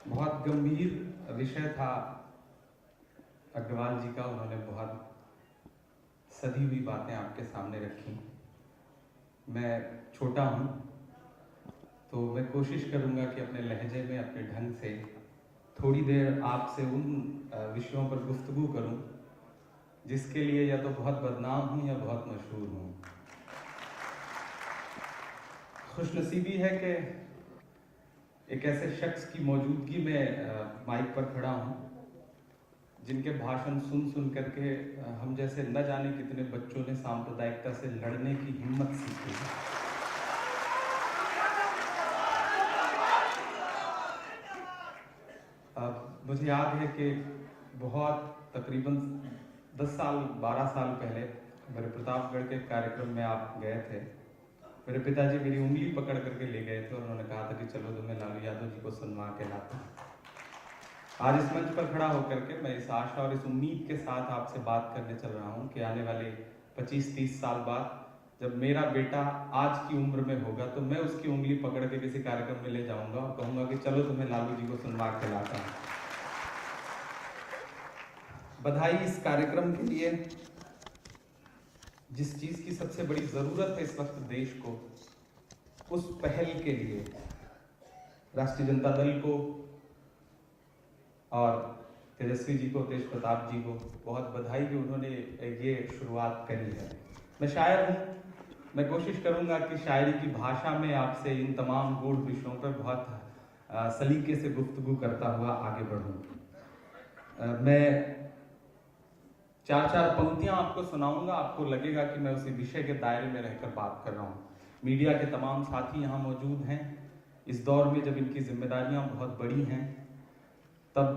बहुत गंभीर विषय था अग्रवाल जी का। उन्होंने बहुत सधी हुई बातें आपके सामने रखी। मैं छोटा हूँ तो मैं कोशिश करूँगा कि अपने लहजे में, अपने ढंग से थोड़ी देर आपसे उन विषयों पर गुफ्तगू करूँ जिसके लिए या तो बहुत बदनाम हूँ या बहुत मशहूर हूँ। खुशनसीबी है कि एक ऐसे शख्स की मौजूदगी में माइक पर खड़ा हूँ जिनके भाषण सुन सुन करके हम जैसे न जाने कितने बच्चों ने सांप्रदायिकता से लड़ने की हिम्मत सीखी। मुझे याद है कि बहुत तकरीबन 10 साल 12 साल पहले मेरे प्रतापगढ़ के कार्यक्रम में आप गए थे। मेरे पिताजी मेरी उंगली पकड़ करके ले गए थे और उन्होंने कहा था कि चलो तुम्हें लालू यादव जी को सुनवा के लाता हूं। आज इस मंच पर खड़ा होकर के मैं इस आशा और इस उम्मीद के साथ आपसे बात करने चल रहा हूं कि आने वाले 25-30 साल बाद जब मेरा बेटा आज की उम्र में होगा तो मैं उसकी उंगली पकड़ के किसी कार्यक्रम में ले जाऊंगा और कहूंगा कि चलो तुम्हें लालू जी को सुनवा के लाता हूं। बधाई इस कार्यक्रम के लिए। जिस चीज की सबसे बड़ी जरूरत है इस वक्त देश को, उस पहल के लिए राष्ट्रीय जनता दल को और तेजस्वी जी को, तेज प्रताप जी को बहुत बधाई कि उन्होंने ये शुरुआत करी है। मैं शायर हूँ, मैं कोशिश करूँगा कि शायरी की भाषा में आपसे इन तमाम गूढ़ विषयों पर बहुत सलीके से गुफ्तगू करता हुआ आगे बढ़ूँ। मैं 4-4 पंक्तियाँ आपको सुनाऊंगा, आपको लगेगा कि मैं उसी विषय के दायरे में रहकर बात कर रहा हूँ। मीडिया के तमाम साथी यहाँ मौजूद हैं। इस दौर में जब इनकी जिम्मेदारियाँ बहुत बड़ी हैं तब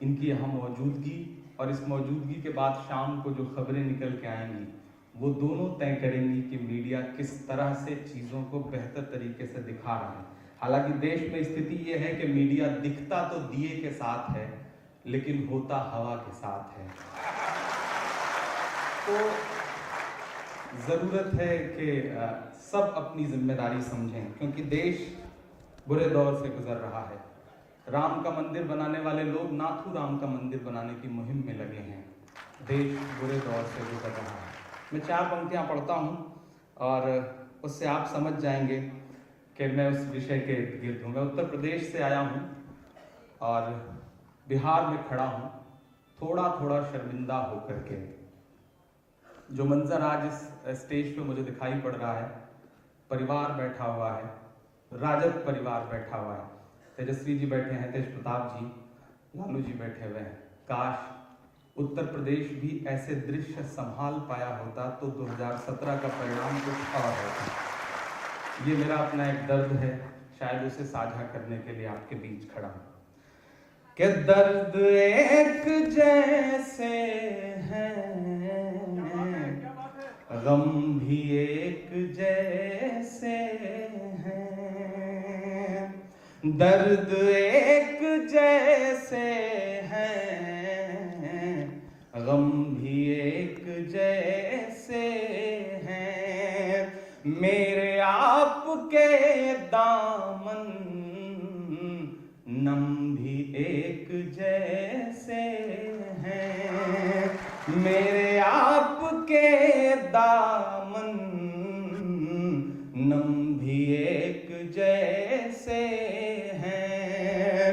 इनकी यहाँ मौजूदगी और इस मौजूदगी के बाद शाम को जो खबरें निकल के आएंगी वो दोनों तय करेंगी कि मीडिया किस तरह से चीज़ों को बेहतर तरीके से दिखा रहा है। हालांकि देश में स्थिति ये है कि मीडिया दिखता तो दिए के साथ है लेकिन होता हवा के साथ है। तो ज़रूरत है कि सब अपनी जिम्मेदारी समझें क्योंकि देश बुरे दौर से गुजर रहा है। राम का मंदिर बनाने वाले लोग नाथू राम का मंदिर बनाने की मुहिम में लगे हैं। देश बुरे दौर से गुजर रहा है। मैं 4 पंक्तियाँ पढ़ता हूँ और उससे आप समझ जाएंगे कि मैं उस विषय के गिर्द हूँ। मैं उत्तर प्रदेश से आया हूँ और बिहार में खड़ा हूँ थोड़ा थोड़ा शर्मिंदा होकर के। जो मंजर आज इस स्टेज पे मुझे दिखाई पड़ रहा है, परिवार बैठा हुआ है, राजद परिवार बैठा हुआ है। तेजस्वी जी बैठे हैं, तेज प्रताप जी, लालू जी बैठे हुए हैं। काश उत्तर प्रदेश भी ऐसे दृश्य संभाल पाया होता तो 2017 का परिणाम कुछ और होता। ये मेरा अपना एक दर्द है, शायद उसे साझा करने के लिए आपके बीच खड़ा हूं। कि दर्द एक जैसे हैं, गम भी एक जैसे हैं, दर्द एक जैसे हैं, गम भी एक जैसे हैं, मेरे आपके दामन नम भी एक जैसे हैं, मेरे आपके दामन नम भी एक जैसे हैं।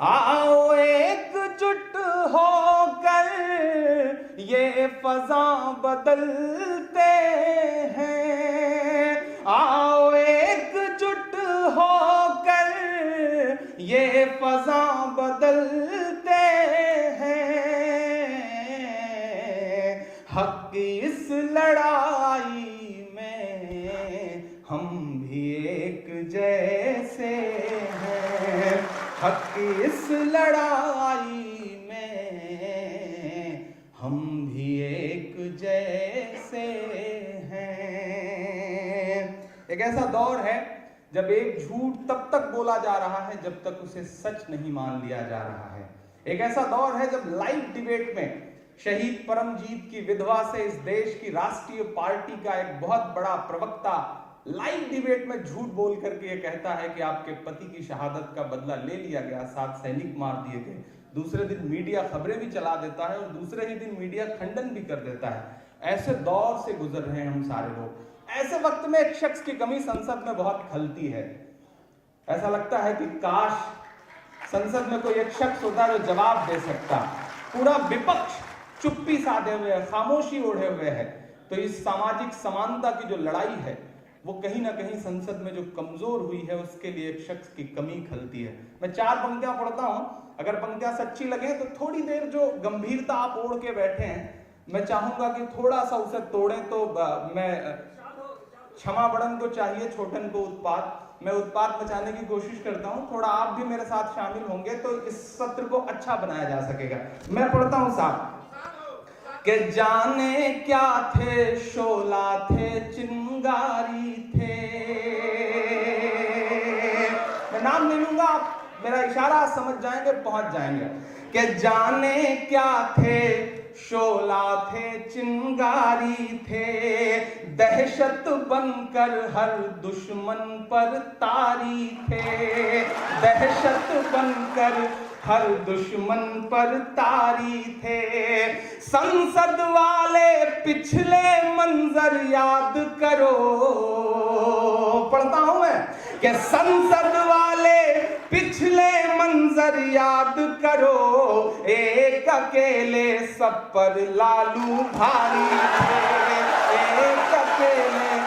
आओ एकजुट होकर ये फजा बदलते हैं, आओ एकजुट होकर ये फजा बदलते हैं। हक इस लड़ाई में हम भी एक जैसे हैं, हक इस लड़ाई में हम भी एक जैसे हैं। एक ऐसा दौर है जब एक झूठ तब तक बोला जा रहा है जब तक उसे सच नहीं मान लिया जा रहा है। एक ऐसा दौर है जब लाइव डिबेट में शहीद परमजीत की विधवा से इस देश की राष्ट्रीय पार्टी का एक बहुत बड़ा प्रवक्ता लाइव डिबेट में झूठ बोल करके ये कहता है कि आपके पति की शहादत का बदला ले लिया गया, 7 सैनिक मार दिए गए। दूसरे दिन मीडिया खबरें भी चला देता है और दूसरे ही दिन मीडिया खंडन भी कर देता है। ऐसे दौर से गुजर रहे हैं हम सारे लोग। ऐसे वक्त में एक शख्स की कमी संसद में बहुत खलती है। ऐसा लगता है कि काश संसद में कोई एक शख्स होता जो जवाब दे सकता। पूरा विपक्ष चुप्पी साधे हुए है, खामोशी ओढ़े हुए है। तो इस सामाजिक समानता की जो लड़ाई है वो कहीं ना कहीं संसद में जो कमजोर हुई है उसके लिए एक शख्स की कमी खलती है। मैं 4 पंक्तियां पढ़ता हूं, अगर पंक्तियां सच्ची लगे तो थोड़ी देर जो गंभीरता आप ओढ़ के बैठे हैं मैं चाहूंगा कि थोड़ा सा उसे तोड़ें। तो मैं क्षमा बड़न को चाहिए छोटन को उत्पात, मैं उत्पात बचाने की कोशिश करता हूं। थोड़ा आप भी मेरे साथ शामिल होंगे तो इस सत्र को अच्छा बनाया जा सकेगा। मैं पढ़ता हूं साहब कि जाने क्या थे, शोला थे, चिंगारी थे। मैं नाम नहीं लूंगा, आप मेरा इशारा समझ जाएंगे, पहुंच जाएंगे। कि जाने क्या थे, शोला थे, चिंगारी थे, दहशत बनकर हर दुश्मन पर तारी थे, दहशत बनकर हर दुश्मन पर तारी थे। संसद वाले पिछले मंजर याद करो, पढ़ता हूं मैं कि संसद वाले पिछले मंजर याद करो, एक अकेले सब पर लालू भारी थे, एक अकेले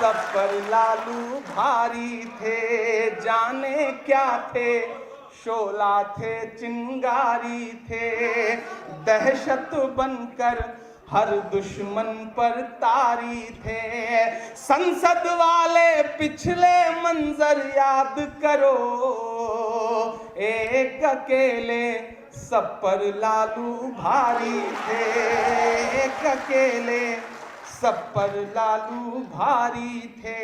सब पर लालू भारी थे। जाने क्या थे, शोला थे, चिंगारी थे, दहशत बनकर हर दुश्मन पर तारी थे। संसद वाले पिछले मंजर याद करो, एक अकेले सब पर लालू भारी थे, एक अकेले सब पर लालू भारी थे।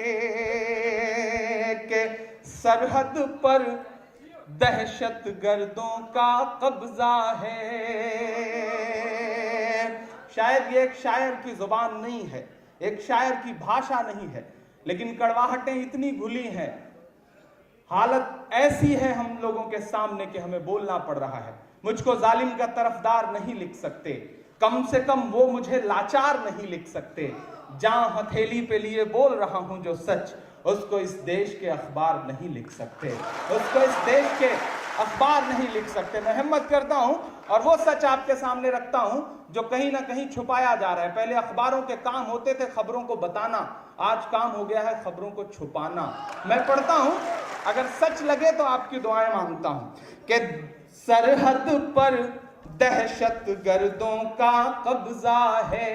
के सरहद पर दहशत गर्दों का कब्जा है। शायद ये एक शायर की जुबान नहीं है, एक शायर की भाषा नहीं है, लेकिन कड़वाहटें इतनी घुली हैं, हालत ऐसी है हम लोगों के सामने कि हमें बोलना पड़ रहा है। मुझको जालिम का तरफदार नहीं लिख सकते, कम से कम वो मुझे लाचार नहीं लिख सकते। जहां हथेली पे लिए बोल रहा हूं जो सच, उसको इस देश के अखबार नहीं लिख सकते, उसको इस देश के अखबार नहीं लिख सकते। मैं हिम्मत करता हूं और वो सच आपके सामने रखता हूं जो कहीं ना कहीं छुपाया जा रहा है। पहले अखबारों के काम होते थे खबरों को बताना, आज काम हो गया है खबरों को छुपाना। मैं पढ़ता हूं, अगर सच लगे तो आपकी दुआएं मांगता हूं कि सरहद पर दहशत गर्दों का कब्जा है।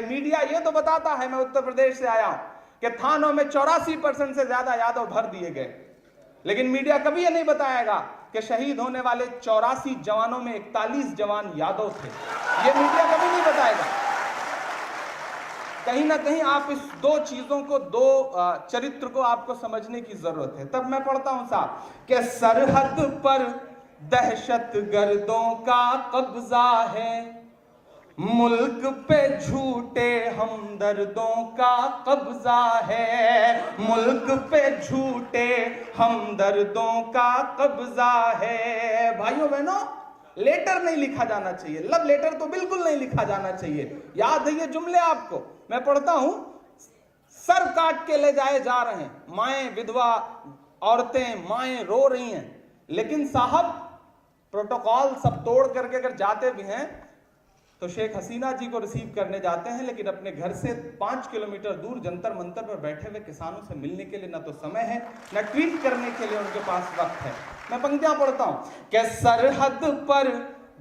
मीडिया ये तो बताता है, मैं उत्तर प्रदेश से आया हूं, कि थानों में 84% से ज्यादा यादव भर दिए गए, लेकिन मीडिया कभी ये नहीं बताएगा कि शहीद होने वाले 84 जवानों में 41 जवान यादव थे। ये मीडिया कभी नहीं बताएगा। कहीं ना कहीं आप इस दो चीजों को, दो चरित्र को आपको समझने की जरूरत है। तब मैं पढ़ता हूं साहब कि सरहद पर दहशत गर्दों का कब्जा है, मुल्क पे झूठे हमदर्दों का कब्जा है, मुल्क पे झूठे हमदर्दों का कब्जा है। भाइयों बहनों, लेटर नहीं लिखा जाना चाहिए, लव लेटर तो बिल्कुल नहीं लिखा जाना चाहिए। याद है ये जुमले आपको? मैं पढ़ता हूं, सर काट के ले जाए जा रहे हैं, माएं, विधवा औरतें, माएं रो रही हैं, लेकिन साहब प्रोटोकॉल सब तोड़ करके अगर जाते भी हैं तो शेख हसीना जी को रिसीव करने जाते हैं, लेकिन अपने घर से 5 किलोमीटर दूर जंतर मंतर पर बैठे हुए किसानों से मिलने के लिए ना तो समय है, ना ट्वीट करने के लिए उनके पास वक्त है। मैं पंक्तियां पढ़ता हूं कि सरहद पर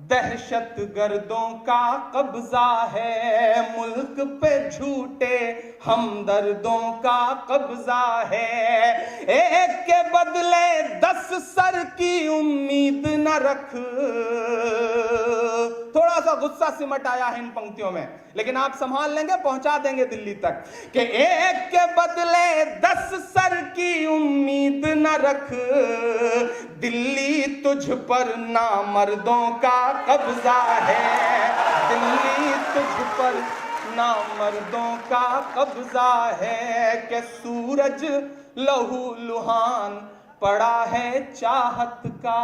दहशत गर्दों का कब्जा है, मुल्क पे झूठे हमदर्दों का कब्जा है, एक के बदले 10 सर की उम्मीद न रख। थोड़ा सा गुस्सा सिमट आया है इन पंक्तियों में, लेकिन आप संभाल लेंगे, पहुंचा देंगे दिल्ली तक। कि एक के बदले 10 सर की उम्मीद न रख, दिल्ली तुझ पर नामर्दों का कब्जा है, दिल्ली तुझ पर ना मर्दों का कब्जा है कि सूरज लहू लुहान पड़ा है चाहत का।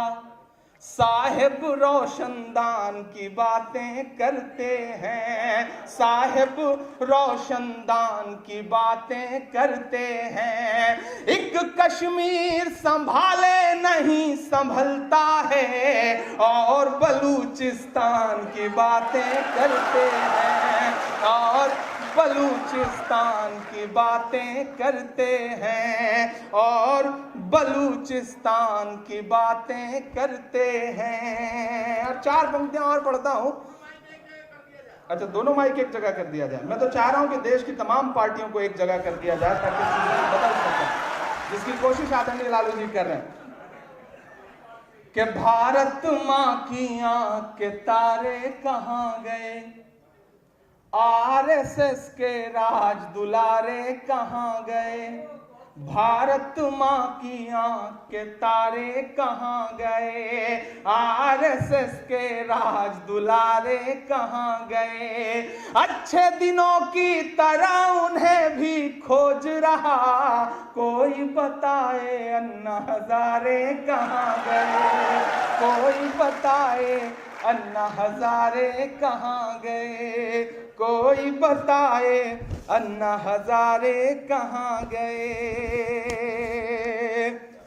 साहिब रोशनदान की बातें करते हैं, साहिब रोशनदान की बातें करते हैं। एक कश्मीर संभाले नहीं संभलता है और बलूचिस्तान की बातें करते हैं, और बलूचिस्तान की बातें करते हैं, और बलूचिस्तान की बातें करते हैं। और 4 पंक्तियां और पढ़ता हूं। अच्छा, दोनों माइक एक जगह कर दिया जाए। मैं तो चाह रहा हूं कि देश की तमाम पार्टियों को एक जगह कर दिया जाए ताकि चीजें बदल सके, जिसकी कोशिश आदरणीय लालू जी कर रहे हैं। कि भारत मां की आंख के तारे कहां गए, आरएसएस के राज दुलारे कहां गए, भारत मां की आंख के तारे कहां गए, आरएसएस के राज दुलारे कहां गए। अच्छे दिनों की तरह उन्हें भी खोज रहा, कोई बताए अन्ना हजारे कहां गए, कोई बताए अन्ना हजारे कहां गए, कोई बताए अन्ना हजारे कहां गए।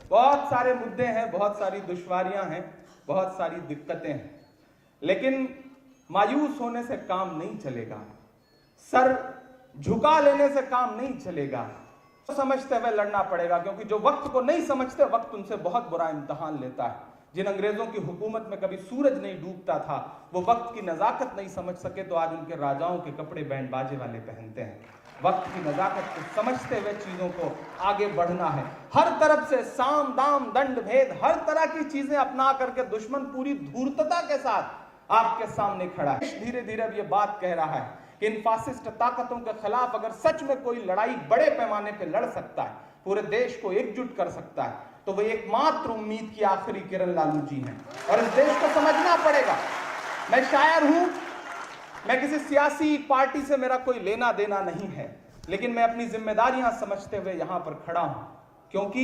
बहुत सारे मुद्दे हैं, बहुत सारी दुश्वारियां हैं, बहुत सारी दिक्कतें हैं, लेकिन मायूस होने से काम नहीं चलेगा, सर झुका लेने से काम नहीं चलेगा। तो समझते हुए लड़ना पड़ेगा, क्योंकि जो वक्त को नहीं समझते वक्त उनसे बहुत बुरा इम्तिहान लेता है। जिन अंग्रेजों की हुकूमत में कभी सूरज नहीं डूबता था, वो वक्त की नजाकत नहीं समझ सके, तो आज उनके राजाओं के कपड़े बैंड बाजे वाले पहनते हैं। वक्त की नजाकत को समझते हुए चीजों को आगे बढ़ना है। हर तरफ से साम दाम दंड भेद, हर तरह की चीजें अपना करके दुश्मन पूरी धूर्तता के साथ आपके सामने खड़ा है। धीरे धीरे अब ये बात कह रहा है कि इन फासिस्ट ताकतों के खिलाफ अगर सच में कोई लड़ाई बड़े पैमाने पर लड़ सकता है, पूरे देश को एकजुट कर सकता है, तो वह एकमात्र उम्मीद की आखिरी किरण लालू जी हैं। और इस देश को समझना पड़ेगा। मैं शायर हूं, मैं किसी सियासी पार्टी से मेरा कोई लेना देना नहीं है, लेकिन मैं अपनी जिम्मेदारियां समझते हुए यहां पर खड़ा हूं, क्योंकि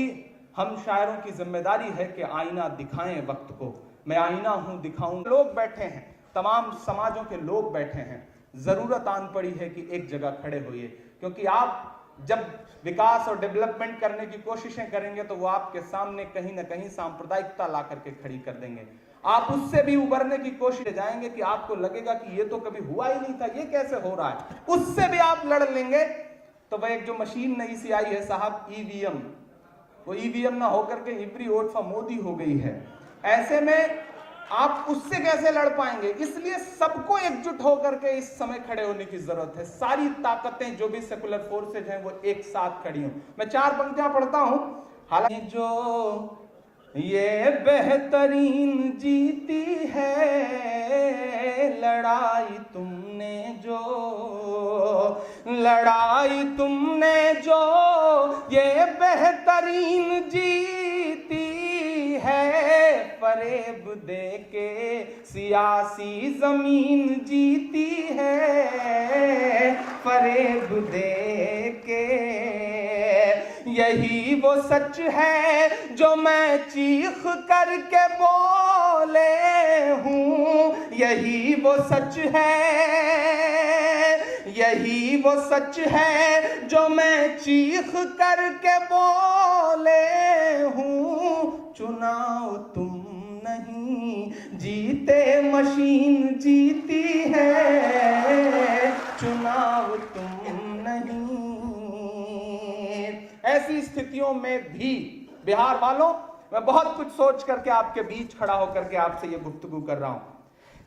हम शायरों की जिम्मेदारी है कि आईना दिखाएं वक्त को। मैं आईना हूं, दिखाऊं। लोग बैठे हैं, तमाम समाजों के लोग बैठे हैं, जरूरत आन पड़ी है कि एक जगह खड़े होइए, क्योंकि आप जब विकास और डेवलपमेंट करने की कोशिशें करेंगे तो वो आपके सामने कहीं ना कहीं सांप्रदायिकता ला करके खड़ी कर देंगे। आप उससे भी उबरने की कोशिश जाएंगे कि आपको लगेगा कि ये तो कभी हुआ ही नहीं था, ये कैसे हो रहा है। उससे भी आप लड़ लेंगे। तो वह एक जो मशीन नई सी आई है साहब, ईवीएम, वो ईवीएम ना होकर के एवरी वोट फॉर मोदी हो गई है। ऐसे में आप उससे कैसे लड़ पाएंगे? इसलिए सबको एकजुट होकर के इस समय खड़े होने की जरूरत है। सारी ताकतें जो भी सेकुलर फोर्सेज हैं वो एक साथ खड़ी हों। मैं 4 पंक्तियां पढ़ता हूं। हालांकि जो ये बेहतरीन जीती है लड़ाई तुमने जो, लड़ाई तुमने जो ये बेहतरीन जीती है, फरेब दे के सियासी जमीन जीती है, फरेब दे के। यही वो सच है जो मैं चीख करके बोले हूँ, यही वो सच है, यही वो सच है जो मैं चीख करके बोले हूँ। चुनाव तुम नहीं जीते मशीन जीती है, चुनाव तुम नहीं। ऐसी स्थितियों में भी बिहार वालों, मैं बहुत कुछ सोच करके आपके बीच खड़ा होकर के आपसे ये गुफ्तगू कर रहा हूं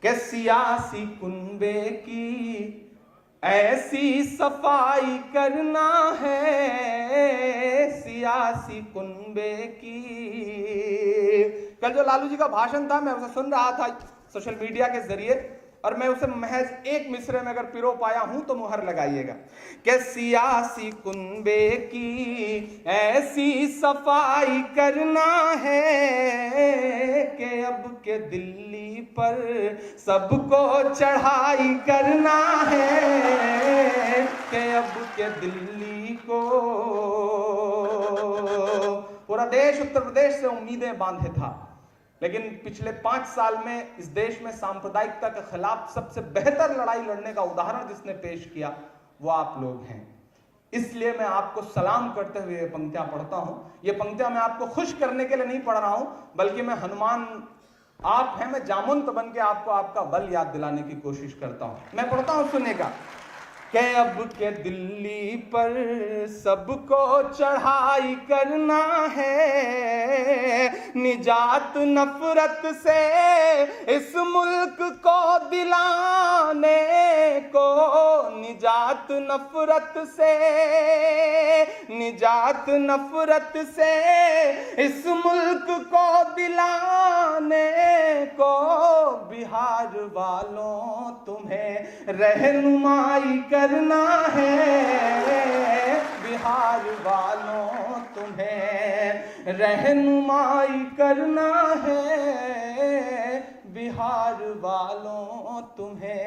कि सियासी कुनबे की ऐसी सफाई करना है, सियासी कुनबे की। कल जो लालू जी का भाषण था मैं उसे सुन रहा था सोशल मीडिया के जरिए, और मैं उसे महज एक मिसरे में अगर पिरो पाया हूं तो मुहर लगाइएगा कि सियासी कुनबे की ऐसी सफाई करना है कि अब के दिल्ली पर सबको चढ़ाई करना है कि अब के दिल्ली को। पूरा देश उत्तर प्रदेश से उम्मीदें बांधे था, लेकिन पिछले 5 साल में इस देश में सांप्रदायिकता के खिलाफ सबसे बेहतर लड़ाई लड़ने का उदाहरण जिसने पेश किया वो आप लोग हैं। इसलिए मैं आपको सलाम करते हुए ये पंक्तियां पढ़ता हूं। ये पंक्तियां मैं आपको खुश करने के लिए नहीं पढ़ रहा हूं, बल्कि मैं हनुमान आप हैं, मैं जामुन तो बन के आपको आपका बल याद दिलाने की कोशिश करता हूं। मैं पढ़ता हूं, सुनिएगा कि अब के दिल्ली पर सबको चढ़ाई करना है, निजात नफरत से इस मुल्क को दिलाने को, निजात नफरत से इस मुल्क को दिलाने को, बिहार वालों तुम्हें रहनुमाई करना है, बिहार वालों तुम्हें रहनुमाई करना है, बिहार वालों तुम्हें।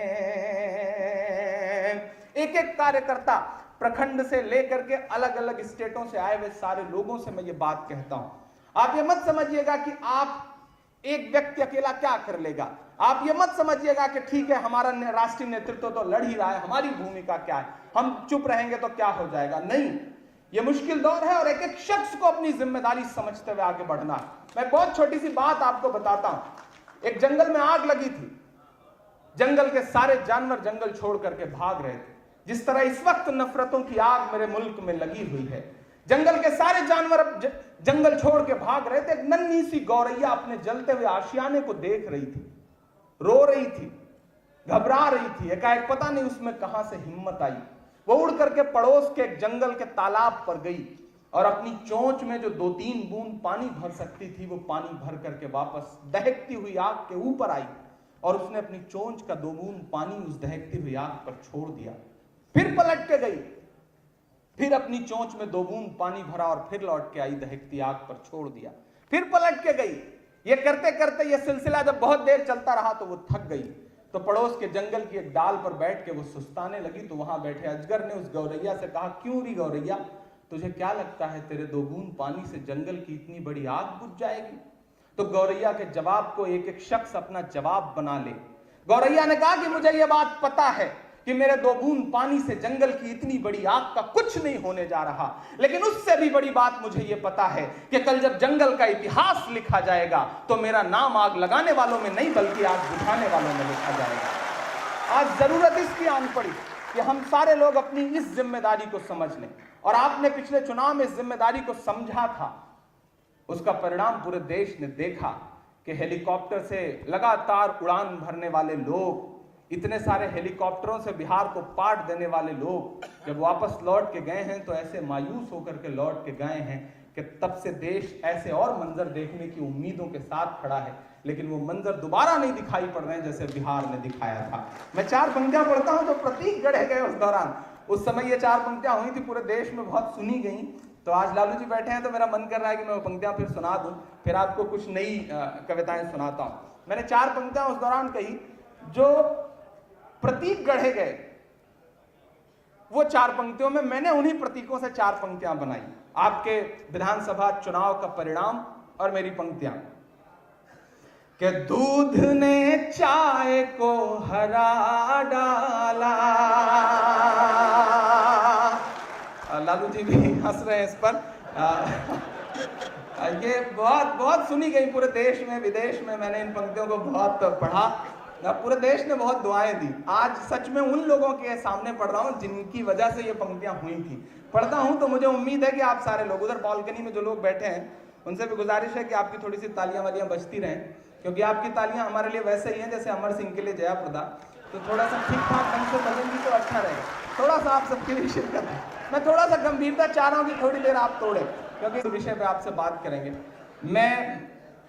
एक एक कार्यकर्ता प्रखंड से लेकर के अलग अलग स्टेटों से आए हुए सारे लोगों से मैं ये बात कहता हूं। आप ये मत समझिएगा कि आप एक व्यक्ति अकेला क्या कर लेगा। आप ये मत समझिएगा कि ठीक है हमारा राष्ट्रीय नेतृत्व तो लड़ ही रहा है, हमारी भूमिका क्या है, हम चुप रहेंगे तो क्या हो जाएगा। नहीं, ये मुश्किल दौर है और एक एक शख्स को अपनी जिम्मेदारी समझते हुए आगे बढ़ना है। मैं बहुत छोटी सी बात आपको बताता हूं। एक जंगल में आग लगी थी, जंगल के सारे जानवर जंगल छोड़ करके भाग रहे थे। जिस तरह इस वक्त नफरतों की आग मेरे मुल्क में लगी हुई है, जंगल के सारे जानवर जंगल छोड़ के भाग रहे थे। एक नन्ही सी गौरैया अपने जलते हुए आशियाने को देख रही थी, रो रही थी, घबरा रही थी। एकाएक पता नहीं उसमें कहां से हिम्मत आई, वो उड़ करके पड़ोस के एक जंगल के तालाब पर गई और अपनी चोंच में जो 2-3 बूंद पानी भर सकती थी वो पानी भर करके वापस दहकती हुई आग के ऊपर आई और उसने अपनी चोंच का 2 बूंद पानी उस दहकती हुई आग पर छोड़ दिया। फिर पलट के गई, फिर अपनी चोंच में 2 बूंद पानी भरा और फिर लौट के आई, दहकती आग पर छोड़ दिया। फिर पलट के गई। ये करते करते ये सिलसिला जब बहुत देर चलता रहा तो वो थक गई, तो पड़ोस के जंगल की एक डाल पर बैठ के वो सुस्ताने लगी। तो वहां बैठे अजगर ने उस गौरैया से कहा, क्यों री गौरैया, तुझे क्या लगता है तेरे 2 बूंद पानी से जंगल की इतनी बड़ी आग बुझ जाएगी? तो गौरैया के जवाब को एक एक शख्स अपना जवाब बना ले। गौरैया ने कहा कि मुझे यह बात पता है कि मेरे 2 बूंद पानी से जंगल की इतनी बड़ी आग का कुछ नहीं होने जा रहा, लेकिन उससे भी बड़ी बात मुझे यह पता है कि कल जब जंगल का इतिहास लिखा जाएगा तो मेरा नाम आग लगाने वालों में नहीं बल्कि आग बुझाने वालों में लिखा जाएगा। आज जरूरत इसकी आन पड़ी कि हम सारे लोग अपनी इस जिम्मेदारी को समझ लें, और आपने पिछले चुनाव में इस जिम्मेदारी को समझा था। उसका परिणाम पूरे देश ने देखा कि हेलीकॉप्टर से लगातार उड़ान भरने वाले लोग, इतने सारे हेलीकॉप्टरों से बिहार को पाट देने वाले लोग जब वापस लौट के गए हैं तो ऐसे मायूस होकर के लौट के गए हैं कि तब से देश ऐसे और मंजर देखने की उम्मीदों के साथ खड़ा है, लेकिन वो मंजर दोबारा नहीं दिखाई पड़ रहे हैं जैसे बिहार ने दिखाया था। मैं 4 पंक्तियां पढ़ता हूं जो प्रतीक गढ़े गए उस दौरान। उस समय ये 4 पंक्तियां हुई थी, पूरे देश में बहुत सुनी गई। तो आज लालू जी बैठे हैं तो मेरा मन कर रहा है कि मैं वो पंक्तियां फिर सुना दूं, फिर आपको कुछ नई कविताएं सुनाता हूं। मैंने 4 पंक्तियां उस दौरान कही जो प्रतीक गढ़े गए। वो 4 पंक्तियों में मैंने उन्हीं प्रतीकों से 4 पंक्तियां बनाई। आपके विधानसभा चुनाव का परिणाम और मेरी पंक्तियां कि दूध ने चाय को हरा डाला। लालू जी भी हंस रहे हैं इस पर। ये बहुत सुनी गई पूरे देश में विदेश में। मैंने इन पंक्तियों को बहुत पढ़ा, पूरे देश ने बहुत दुआएं दी। आज सच में उन लोगों के सामने पढ़ रहा हूं जिनकी वजह से ये पंक्तियां हुई थी। पढ़ता हूं तो मुझे उम्मीद है कि आप सारे लोग उधर बालकनी में जो लोग बैठे हैं उनसे भी गुजारिश है कि आपकी थोड़ी सी तालियां वालियां बजती रहें, क्योंकि आपकी तालियां हमारे लिए वैसे ही हैं जैसे अमर सिंह के लिए जया प्रदा। तो थोड़ा सा ठीक ठाक ढंग से बजेंगी तो अच्छा रहेगा। थोड़ा सा आप सबके लिए शिरकत है। मैं थोड़ा सा गंभीरता चाह रहा हूँ कि थोड़ी देर आप तोड़े, क्योंकि इस विषय पे आपसे बात करेंगे। मैं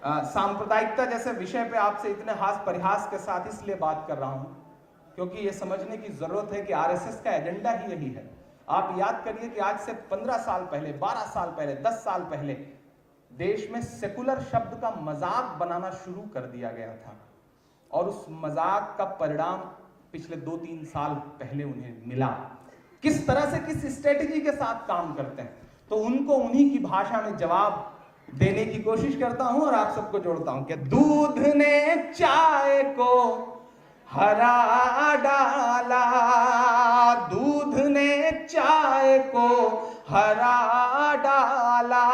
सांप्रदायिकता जैसे विषय पे आपसे इतने हास परिहास के साथ इसलिए बात कर रहा हूं क्योंकि ये समझने की जरूरत है कि आरएसएस का एजेंडा ही यही है। आप याद करिए कि आज से 15 साल पहले, 12 साल पहले, 10 साल पहले देश में सेकुलर शब्द का मजाक बनाना शुरू कर दिया गया था और उस मजाक का परिणाम पिछले 2-3 साल पहले उन्हें मिला। किस तरह से, किस स्ट्रेटेजी के साथ काम करते हैं, तो उनको उन्हीं की भाषा में जवाब देने की कोशिश करता हूं और आप सबको जोड़ता हूं कि दूध ने चाय को हरा डाला, दूध ने चाय को हरा डाला,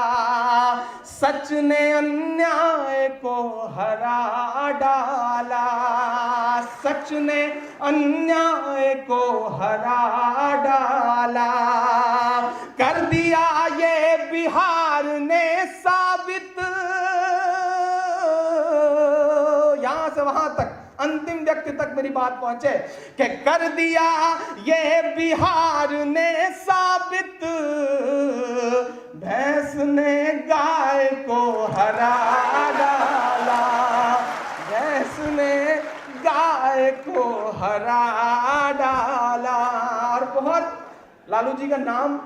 सच ने अन्याय को हरा डाला, सच ने अन्याय को हरा डाला, कर दिया ये बिहार ने साबित, यहां से वहां तक अंतिम व्यक्ति तक मेरी बात पहुंचे कि कर दिया ये बिहार ने साबित, भैंस ने गाय को हरा डाला, भैंस ने गाय को हरा डाला। और बहुत लालू जी का नाम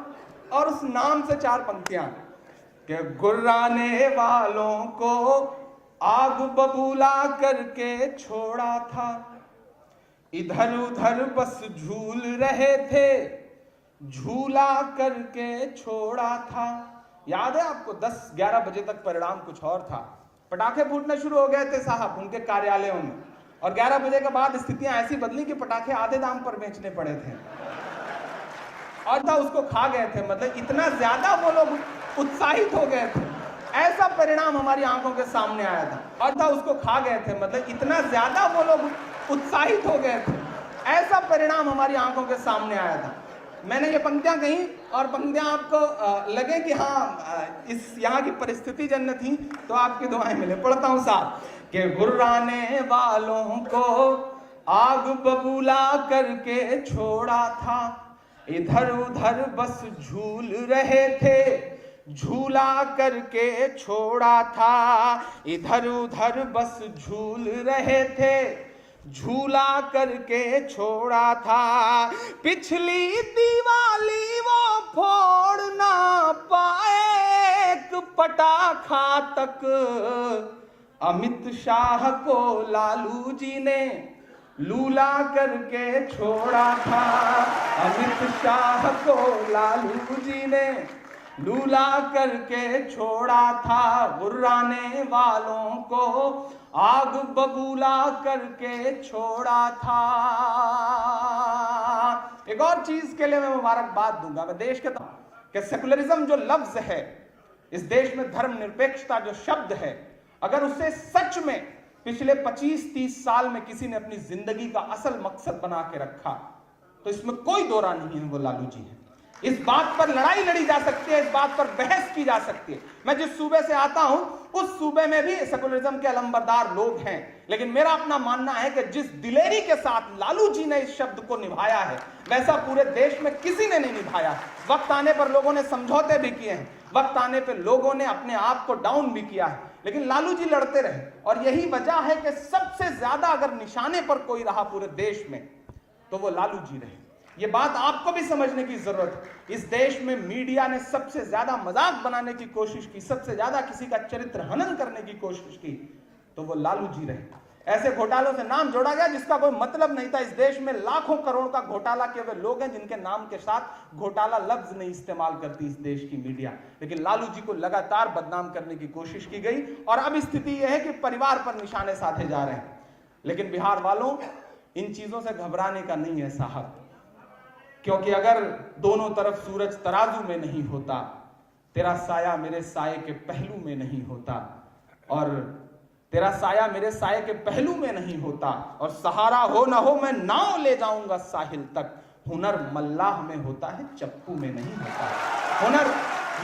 और उस नाम से 4 पंक्तियां कि गुर्राने वालों को आग बबूला करके छोड़ा था, इधर उधर बस झूल रहे थे, झूला करके छोड़ा था। याद है आपको 10-11 बजे तक परिणाम कुछ और था, पटाखे फूटने शुरू हो गए थे साहब उनके कार्यालयों में, और 11 बजे के बाद स्थितियां ऐसी बदली कि पटाखे आधे दाम पर बेचने पड़े थे और था उसको खा गए थे। मतलब इतना ज्यादा वो लोग उत्साहित हो गए थे, ऐसा परिणाम हमारी आंखों के सामने आया था, और था उसको खा गए थे। मतलब इतना ज्यादा वो लोग उत्साहित हो गए थे, ऐसा परिणाम हमारी आंखों के सामने आया था। मैंने ये पंक्तियां कही और पंक्तियां आपको लगे कि हाँ इस यहाँ की परिस्थिति जन्य थी, तो आपकी दुआएं मिले। पढ़ता हूं साहब कि गुर्राने वालों को आग बबूला करके छोड़ा था, इधर उधर बस झूल रहे थे, झूला करके छोड़ा था, इधर उधर बस झूल रहे थे, झूला करके छोड़ा था। पिछली दिवाली वो फोड़ ना पाए एक पटाखा तक, अमित शाह को लालू जी ने लूला करके छोड़ा था, अमित शाह को लालू जी ने लूला करके छोड़ा था, गुर्राने वालों को आग बबूला करके छोड़ा था। एक और चीज के लिए मैं मुबारकबाद दूंगा, मैं देश के कि सेकुलरिज्म जो लफ्ज है, इस देश में धर्मनिरपेक्षता जो शब्द है, अगर उसे सच में पिछले 25-30 साल में किसी ने अपनी जिंदगी का असल मकसद बना के रखा, तो इसमें कोई दो राय नहीं है, वो लालू जी है। इस बात पर लड़ाई लड़ी जा सकती है, इस बात पर बहस की जा सकती है। मैं जिस सूबे से आता हूं उस सूबे में भी सेकुलरिज्म के अलंबरदार लोग हैं, लेकिन मेरा अपना मानना है कि जिस दिलेरी के साथ लालू जी ने इस शब्द को निभाया है, वैसा पूरे देश में किसी ने नहीं निभाया। वक्त आने पर लोगों ने समझौते भी किए हैं, वक्त आने पर लोगों ने अपने आप को डाउन भी किया है, लेकिन लालू जी लड़ते रहे। और यही वजह है कि सबसे ज्यादा अगर निशाने पर कोई रहा पूरे देश में, तो वो लालू जी रहे। ये बात आपको भी समझने की जरूरत है। इस देश में मीडिया ने सबसे ज्यादा मजाक बनाने की कोशिश की, सबसे ज्यादा किसी का चरित्र हनन करने की कोशिश की, तो वो लालू जी रहे। ऐसे घोटालों से नाम जोड़ा गया जिसका कोई मतलब नहीं था। इस देश में लाखों करोड़ का घोटाला किए हुए लोग हैं जिनके नाम के साथ घोटाला लफ्ज नहीं इस्तेमाल करती इस देश की मीडिया, लेकिन लालू जी को लगातार बदनाम करने की कोशिश की गई। और अब स्थिति यह है कि परिवार पर निशाने साधे जा रहे हैं। लेकिन बिहार वालों, इन चीजों से घबराने का नहीं है साहब, क्योंकि अगर दोनों तरफ सूरज तराजू में नहीं होता, तेरा साया मेरे साये के पहलू में नहीं होता, और तेरा साया मेरे साये के पहलू में नहीं होता, और सहारा हो ना हो मैं नाव ले जाऊंगा साहिल तक, हुनर मल्लाह में होता है चप्पू में नहीं होता। हुनर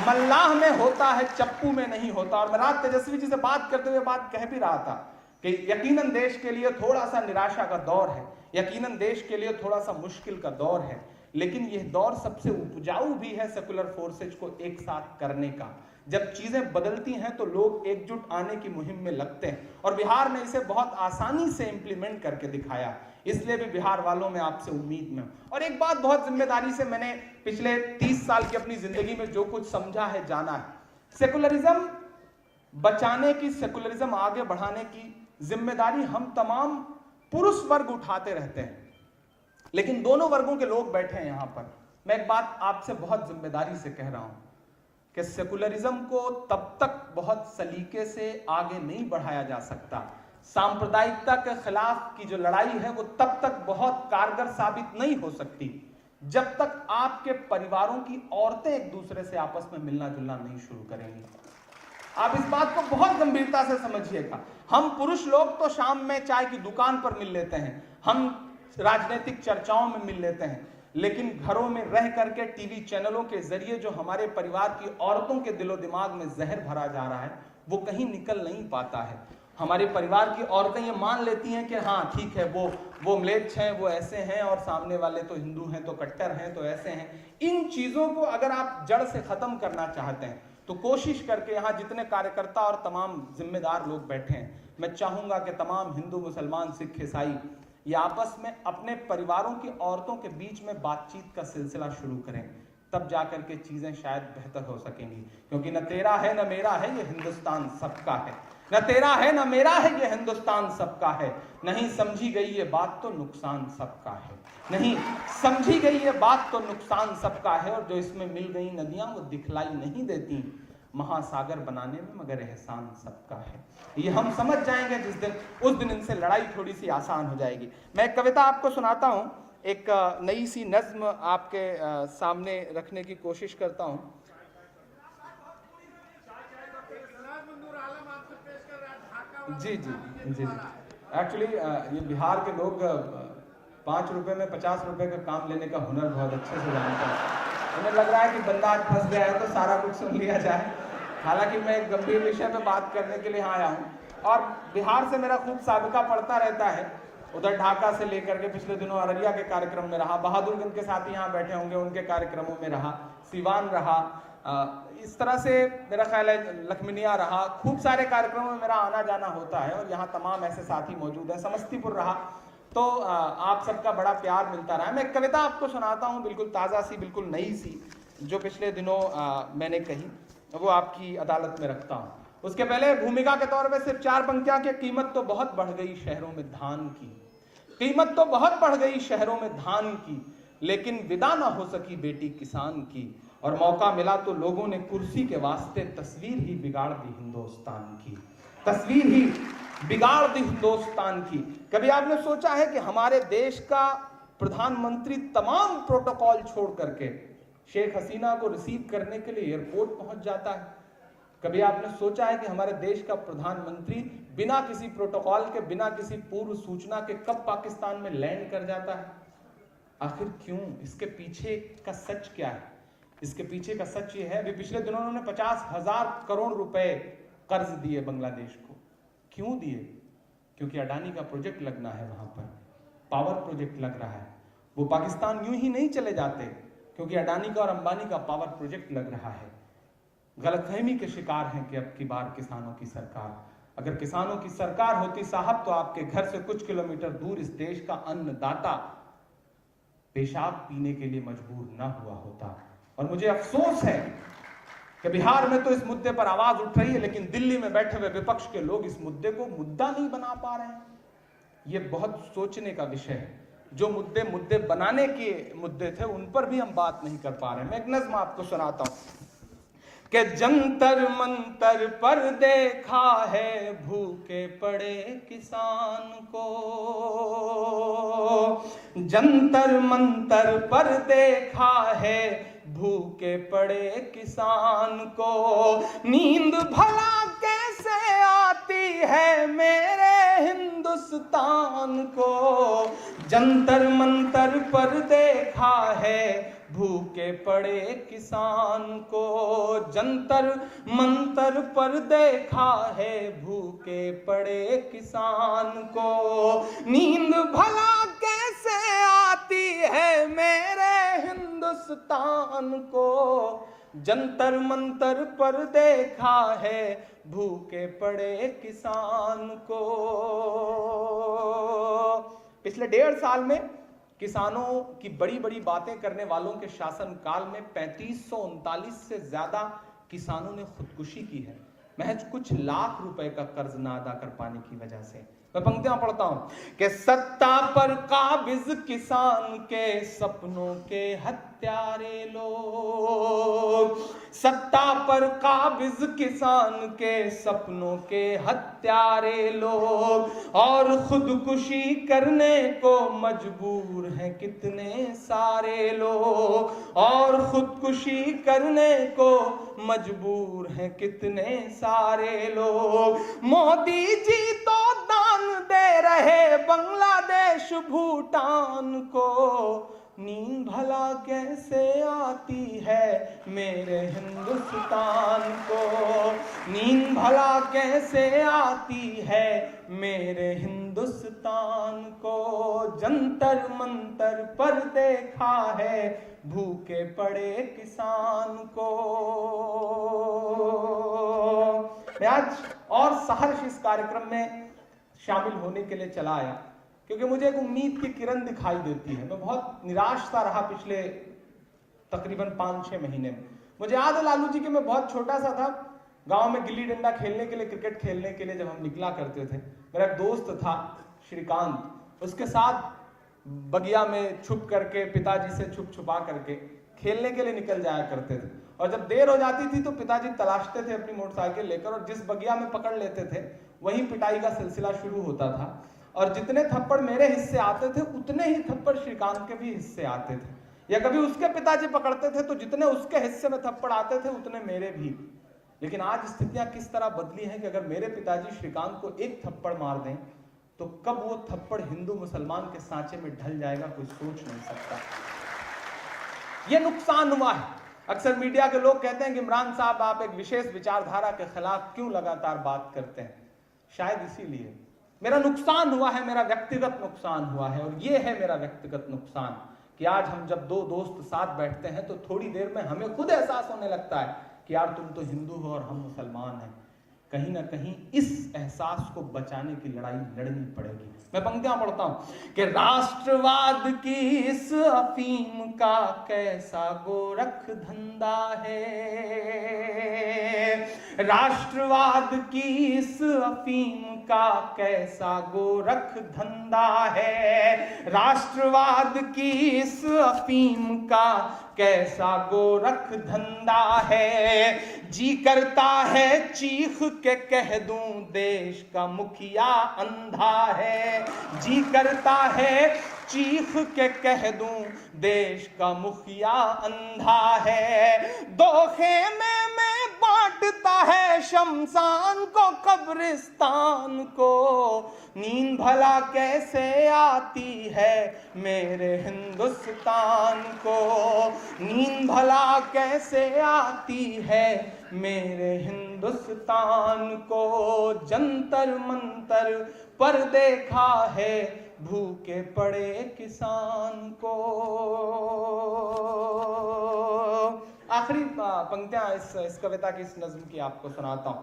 मल्लाह में होता है चप्पू में नहीं होता। और मैं रात तेजस्वी जी से बात करते हुए बात कह भी रहा था कि यकीनन देश के लिए थोड़ा सा निराशा का दौर है, यकीनन देश के लिए थोड़ा सा मुश्किल का दौर है, लेकिन यह दौर सबसे उपजाऊ भी है सेकुलर फोर्सेज को एक साथ करने का। जब चीजें बदलती हैं तो लोग एकजुट आने की मुहिम में लगते हैं, और बिहार ने इसे बहुत आसानी से इंप्लीमेंट करके दिखाया। इसलिए भी बिहार वालों में आपसे उम्मीद में। और एक बात बहुत जिम्मेदारी से मैंने पिछले 30 साल की अपनी जिंदगी में जो कुछ समझा है, जाना है, सेकुलरिज्म बचाने की, सेकुलरिज्म आगे बढ़ाने की जिम्मेदारी हम तमाम पुरुष वर्ग उठाते रहते हैं, लेकिन दोनों वर्गों के लोग बैठे हैं यहां पर। मैं एक बात आपसे बहुत जिम्मेदारी से कह रहा हूं कि सेकुलरिज्म को तब तक बहुत सलीके से आगे नहीं बढ़ाया जा सकता, सांप्रदायिकता के खिलाफ की जो लड़ाई है वो तब तक बहुत कारगर साबित नहीं हो सकती जब तक आपके परिवारों की औरतें एक दूसरे से आपस में मिलना जुलना नहीं शुरू करेंगी। आप इस बात को बहुत गंभीरता से समझिएगा। हम पुरुष लोग तो शाम में चाय की दुकान पर मिल लेते हैं, हम राजनीतिक चर्चाओं में मिल लेते हैं, लेकिन घरों में रह करके टीवी चैनलों के जरिए जो हमारे परिवार की औरतों के दिलो दिमाग में जहर भरा जा रहा है वो कहीं निकल नहीं पाता है। हमारे परिवार की औरतें ये मान लेती हैं कि हाँ ठीक है, वो म्लेच्छ हैं, वो ऐसे हैं, और सामने वाले तो हिंदू हैं, तो कट्टर हैं, तो ऐसे हैं। इन चीजों को अगर आप जड़ से खत्म करना चाहते हैं तो कोशिश करके, यहाँ जितने कार्यकर्ता और तमाम जिम्मेदार लोग बैठे हैं, मैं चाहूंगा कि तमाम हिंदू, मुसलमान, सिख, ईसाई ये आपस में अपने परिवारों की औरतों के बीच में बातचीत का सिलसिला शुरू करें, तब जाकर के चीजें शायद बेहतर हो सकेंगी। क्योंकि न तेरा है न मेरा है, ये हिंदुस्तान सबका है। न तेरा है न मेरा है, ये हिंदुस्तान सबका है। नहीं समझी गई ये बात तो नुकसान सबका है, नहीं समझी गई ये बात तो नुकसान सबका है। और जो इसमें मिल गई नदियां वो दिखलाई नहीं देती महासागर बनाने में, मगर एहसान सबका है। ये हम समझ जाएंगे जिस दिन, उस दिन इनसे लड़ाई थोड़ी सी आसान हो जाएगी। मैं एक कविता आपको सुनाता हूं, एक नई सी नज्म आपके सामने रखने की कोशिश करता हूं। जी जी जी जी। एक्चुअली ये बिहार के लोग 5 रुपए में 50 रुपए का काम लेने का हुनर बहुत अच्छे से जानते हैं। उन्हें लग रहा है कि बंदा आज फंस गया है तो सारा कुछ सुन लिया जाए। हालांकि मैं एक गंभीर विषय पे बात करने के लिए यहाँ आया हूँ, और बिहार से मेरा खूब साबिका पड़ता रहता है। उधर ढाका से लेकर के पिछले दिनों अररिया के कार्यक्रम में रहा, बहादुरगंज के साथी यहाँ बैठे होंगे उनके कार्यक्रमों में रहा, सिवान रहा, इस तरह से मेरा ख्याल है लखमीनिया रहा, खूब सारे कार्यक्रमों में मेरा आना जाना होता है, और यहाँ तमाम ऐसे साथी मौजूद हैं। समस्तीपुर रहा तो आप सबका बड़ा प्यार मिलता रहा है। मैं एक कविता आपको सुनाता हूँ, बिल्कुल ताज़ा सी, बिल्कुल नई सी, जो पिछले दिनों मैंने कही, वो आपकी अदालत में रखता हूँ। उसके पहले भूमिका के तौर पे सिर्फ 4 पंक्तियां कि कीमत तो बहुत बढ़ गई शहरों में धान की, कीमत तो बहुत बढ़ गई शहरों में धान की, लेकिन विदा ना हो सकी बेटी किसान की, और मौका मिला तो लोगों ने कुर्सी के वास्ते तस्वीर ही बिगाड़ दी हिंदुस्तान की, तस्वीर ही बिगाड़ दी हिंदुस्तान की। कभी आपने सोचा है कि हमारे देश का प्रधानमंत्री तमाम प्रोटोकॉल छोड़ करके शेख हसीना को रिसीव करने के लिए एयरपोर्ट पहुंच जाता है? कभी आपने सोचा है कि हमारे देश का प्रधानमंत्री बिना किसी प्रोटोकॉल के, बिना किसी पूर्व सूचना के कब पाकिस्तान में लैंड कर जाता है? आखिर क्यों? इसके पीछे का सच क्या है? इसके पीछे का सच ये है, अभी पिछले दिनों उन्होंने 50,000 करोड़ रुपए कर्ज दिए बांग्लादेश को। क्यों दिए? क्योंकि अडानी का प्रोजेक्ट लगना है, वहां पर पावर प्रोजेक्ट लग रहा है। वो पाकिस्तान यूं ही नहीं चले जाते, क्योंकि अडानी का और अंबानी का पावर प्रोजेक्ट लग रहा है। गलतफहमी के शिकार हैं कि अब की बार किसानों की सरकार, अगर किसानों की सरकार होती साहब, तो आपके घर से कुछ किलोमीटर दूर इस देश का अन्नदाता पेशाब पीने के लिए मजबूर ना हुआ होता। और मुझे अफसोस है कि बिहार में तो इस मुद्दे पर आवाज उठ रही है, लेकिन दिल्ली में बैठे हुए विपक्ष के लोग इस मुद्दे को मुद्दा नहीं बना पा रहे हैं। ये बहुत सोचने का विषय है। जो मुद्दे बनाने के मुद्दे थे उन पर भी हम बात नहीं कर पा रहे हैं। मैं एक नज्म आपको सुनाता हूं कि जंतर मंतर पर देखा है भूखे पड़े किसान को, जंतर मंतर पर देखा है भूखे पड़े किसान को, नींद भला कैसे आती है मेरे हिंदुस्तान को, जंतर मंतर पर देखा है भूखे पड़े किसान को, जंतर मंतर पर देखा है भूखे पड़े किसान को, नींद भला कैसे आती है मेरे हिंदुस्तान को, जंतर मंतर पर देखा है भूखे पड़े किसान को। पिछले 1.5 साल में किसानों की बड़ी बड़ी बातें करने वालों के शासन काल में 3539 से ज्यादा किसानों ने खुदकुशी की है, महज कुछ लाख रुपए का कर्ज ना अदा कर पाने की वजह से। मैं पंक्तियां पढ़ता हूं कि सत्ता पर काबिज किसान के सपनों के हत्यारे लोग, सत्ता पर काबिज किसान के सपनों के हत्यारे लोग, और खुदकुशी करने को मजबूर हैं कितने सारे लोग, और खुदकुशी करने को मजबूर हैं कितने सारे लोग। मोदी जी तो दान दे रहे बांग्लादेश भूटान को, नींद भला कैसे आती है मेरे हिंदुस्तान को, नींद भला कैसे आती है मेरे हिंदुस्तान को। जंतर मंतर पर देखा है भूखे पड़े किसान को। मैं आज और सहर्ष इस कार्यक्रम में शामिल होने के लिए चला आया क्योंकि मुझे एक उम्मीद की किरण दिखाई देती है। मैं बहुत निराश सा रहा पिछले तकरीबन 5-6 महीने में। मुझे याद है लालू जी कि मैं बहुत छोटा सा था, गांव में गिल्ली डंडा खेलने के लिए, क्रिकेट खेलने के लिए जब हम निकला करते थे, मेरा एक दोस्त था श्रीकांत, उसके साथ बगिया में छुप करके, पिताजी से छुप छुपा करके खेलने के लिए निकल जाया करते थे। और जब देर हो जाती थी तो पिताजी तलाशते थे अपनी मोटरसाइकिल लेकर, और जिस बगिया में पकड़ लेते थे वहीं पिटाई का सिलसिला शुरू होता था। और जितने थप्पड़ मेरे हिस्से आते थे उतने ही थप्पड़ श्रीकांत के भी हिस्से आते थे, या कभी उसके पिताजी पकड़ते थे तो जितने उसके हिस्से में थप्पड़ आते थे उतने मेरे भी। लेकिन आज स्थितियां किस तरह बदली हैं कि अगर मेरे पिताजी श्रीकांत को एक थप्पड़ मार दें तो कब वो थप्पड़ हिंदू मुसलमान के सांचे में ढल जाएगा कोई सोच नहीं सकता। ये नुकसान हुआ है। अक्सर मीडिया के लोग कहते हैं कि इमरान साहब आप एक विशेष विचारधारा के खिलाफ क्यों लगातार बात करते हैं। शायद इसीलिए मेरा नुकसान हुआ है, मेरा व्यक्तिगत नुकसान हुआ है। और ये है मेरा व्यक्तिगत नुकसान कि आज हम जब दो दोस्त साथ बैठते हैं तो थोड़ी देर में हमें खुद एहसास होने लगता है कि यार तुम तो हिंदू हो और हम मुसलमान हैं। कहीं ना कहीं इस एहसास को बचाने की लड़ाई लड़नी पड़ेगी। मैं पंक्तियां पढ़ता हूं कि राष्ट्रवाद की इस अफीम का कैसा गोरख धंधा है, राष्ट्रवाद की इस अफीम का कैसा गोरख धंधा है, राष्ट्रवाद की इस अफीम का कैसा गोरख धंधा है। जी करता है चीख के कह दूं देश का मुखिया अंधा है, जी करता है चीख के कह दूं देश का मुखिया अंधा है। दो खेमे में बांटता है शमशान को कब्रिस्तान को, नींद भला कैसे आती है मेरे हिंदुस्तान को, नींद भला कैसे आती है मेरे हिंदुस्तान को। जंतर मंतर पर देखा है भूखे पड़े किसान को। आखिरी पंक्तियां इस कविता की, इस नज्म की आपको सुनाता हूं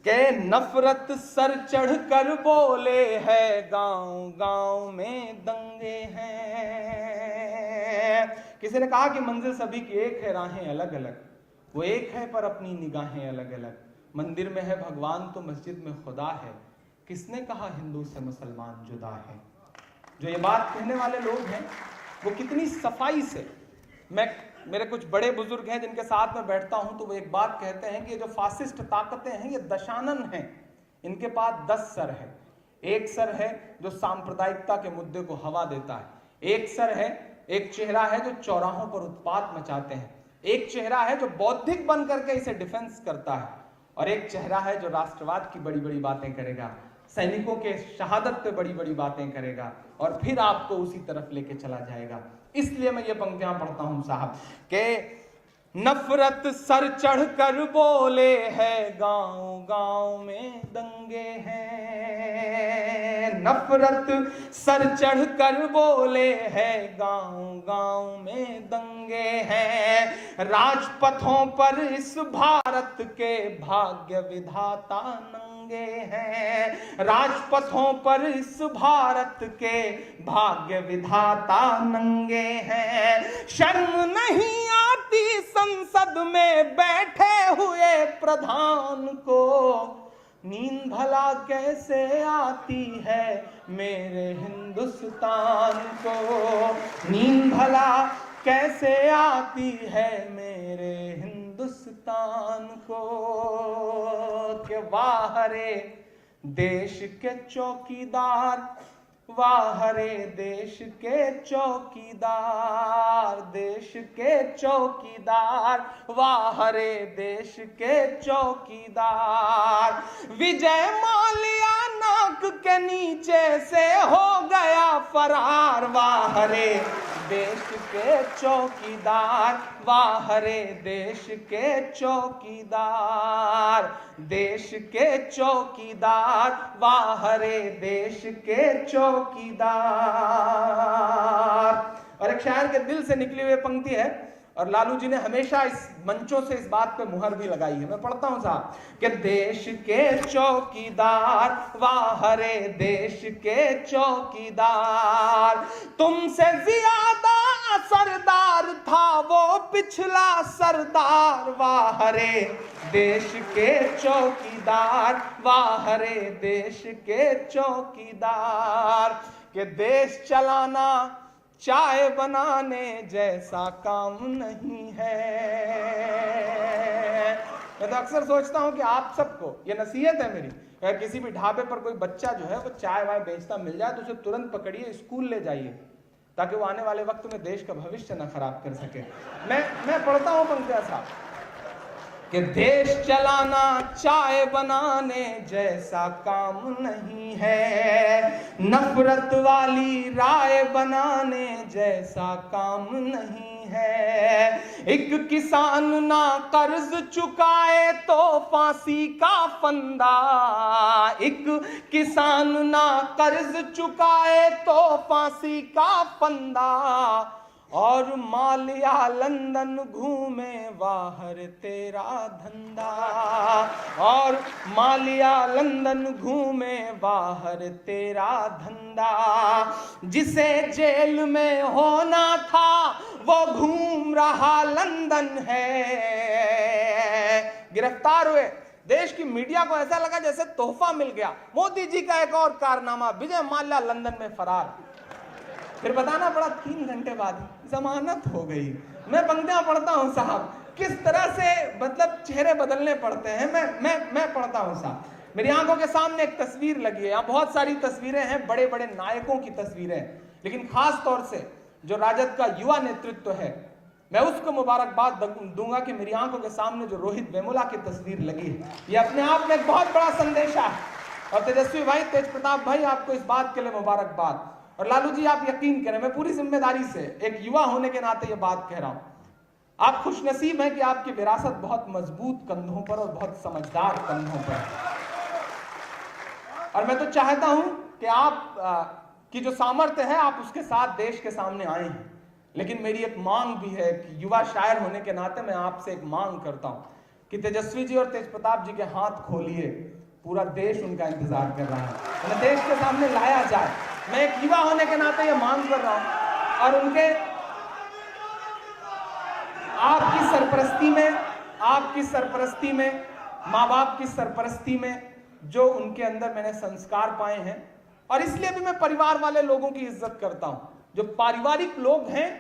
के नफरत सर चढ़ कर बोले है गांव गांव में दंगे हैं। किसी ने कहा कि मंजिल सभी की एक है, राहें अलग अलग, वो एक है पर अपनी निगाहें अलग अलग। मंदिर में है भगवान तो मस्जिद में खुदा है, किसने कहा हिंदू से मुसलमान जुदा है। जो ये बात कहने वाले लोग हैं वो कितनी सफाई से, मेरे कुछ बड़े बुजुर्ग हैं जिनके साथ में बैठता हूं तो वो एक बात कहते हैं कि ये जो फासिस्ट ताकतें हैं ये दशानन हैं, इनके पास 10 सर है। एक सर है जो सांप्रदायिकता के मुद्दे को हवा देता है, एक सर है, एक चेहरा है जो चौराहों पर उत्पात मचाते हैं, एक चेहरा है जो बौद्धिक बन करके इसे डिफेंस करता है, और एक चेहरा है जो राष्ट्रवाद की बड़ी बड़ी बातें करेगा, सैनिकों के शहादत पे बड़ी बड़ी बातें करेगा और फिर आपको उसी तरफ लेके चला जाएगा। इसलिए मैं ये पंक्तियां पढ़ता हूं साहब के नफरत सर चढ़ कर बोले है गांव गांव में दंगे हैं, नफरत सर चढ़ कर बोले हैं, गांव गांव में दंगे हैं। राजपथों पर इस भारत के भाग्य विधाता नंगे हैं। राजपथों पर इस भारत के भाग्य विधाता नंगे हैं। शर्म नहीं आती संसद में बैठे हुए प्रधान को, नींद भला कैसे आती है मेरे हिंदुस्तान को, नींद भला कैसे आती है मेरे हिंदुस्तान को। कि वाह रे देश के चौकीदार, वाह रे देश के चौकीदार, देश के चौकीदार, वाह रे देश के चौकीदार। विजय माल्या नाक के नीचे से हो गया फरार, वाह रे देश के चौकीदार, वाह रे देश के चौकीदार, देश के चौकीदार, वाह रे देश के चौकीदार। और एक शायर के दिल से निकली हुई पंक्ति है, और लालू जी ने हमेशा इस मंचों से इस बात पे मुहर भी लगाई है। मैं पढ़ता हूं साहब कि देश के चौकीदार, वाह रे देश के चौकीदार। तुमसे ज्यादा असरदार था वो पिछला सरदार, वाह रे देश के चौकीदार, वाह रे देश के चौकीदार। कि देश चलाना चाय बनाने जैसा काम नहीं है। मैं तो अक्सर सोचता हूं कि आप सबको ये नसीहत है मेरी, अगर किसी भी ढाबे पर कोई बच्चा जो है वो चाय वाय बेचता मिल जाए तो उसे तुरंत पकड़िए, स्कूल ले जाइए, ताकि वो आने वाले वक्त में देश का भविष्य न खराब कर सके। मैं पढ़ता हूं पंक्तियां साहब कि देश चलाना चाय बनाने जैसा काम नहीं है, नफरत वाली राय बनाने जैसा काम नहीं है। एक किसान ना कर्ज चुकाए तो फांसी का फंदा, एक किसान ना कर्ज चुकाए तो फांसी का फंदा। और मालिया लंदन घूमे बाहर तेरा धंधा, और मालिया लंदन घूमे बाहर तेरा धंधा। जिसे जेल में होना था वो घूम रहा लंदन है। गिरफ्तार हुए, देश की मीडिया को ऐसा लगा जैसे तोहफा मिल गया, मोदी जी का एक और कारनामा, विजय माल्या लंदन में फरार। फिर बताना पड़ा 3 घंटे बाद जमानत हो गई। मैं पंक्तियां पढ़ता हूं साहब, किस तरह से मतलब चेहरे बदलने पड़ते हैं। मैं पढ़ता हूं साहब, मेरी आंखों के सामने एक तस्वीर लगी है। यहाँ बहुत सारी तस्वीरें हैं, बड़े बड़े नायकों की तस्वीरें, लेकिन खास तौर से जो राजद का युवा नेतृत्व है, मैं उसको मुबारकबाद दूंगा कि मेरी आंखों के सामने जो रोहित वेमुला की तस्वीर लगी है, ये अपने आप में एक बहुत बड़ा संदेशा है। और तेजस्वी भाई, तेज प्रताप भाई, आपको इस बात के लिए मुबारकबाद। और लालू जी, आप यकीन करें, मैं पूरी जिम्मेदारी से एक युवा होने के नाते ये बात कह रहा हूं, आप खुशनसीब हैं कि आपकी विरासत बहुत मजबूत कंधों पर और बहुत समझदार कंधों पर। और मैं तो चाहता हूं कि आप की जो सामर्थ्य है आप उसके साथ देश के सामने आए हैं। लेकिन मेरी एक मांग भी है कि युवा शायर होने के नाते मैं आपसे एक मांग करता हूं कि तेजस्वी जी और तेज प्रताप जी के हाथ खोलिए, पूरा देश उनका इंतजार कर रहा है, उन्हें देश के सामने लाया जाए। मैं एक युवा होने के नाते ये मांग कर रहा हूं, और उनके आपकी सरपरस्ती में, माँ बाप की सरपरस्ती में जो उनके अंदर मैंने संस्कार पाए हैं, और इसलिए भी मैं परिवार वाले लोगों की इज्जत करता हूं। जो पारिवारिक लोग हैं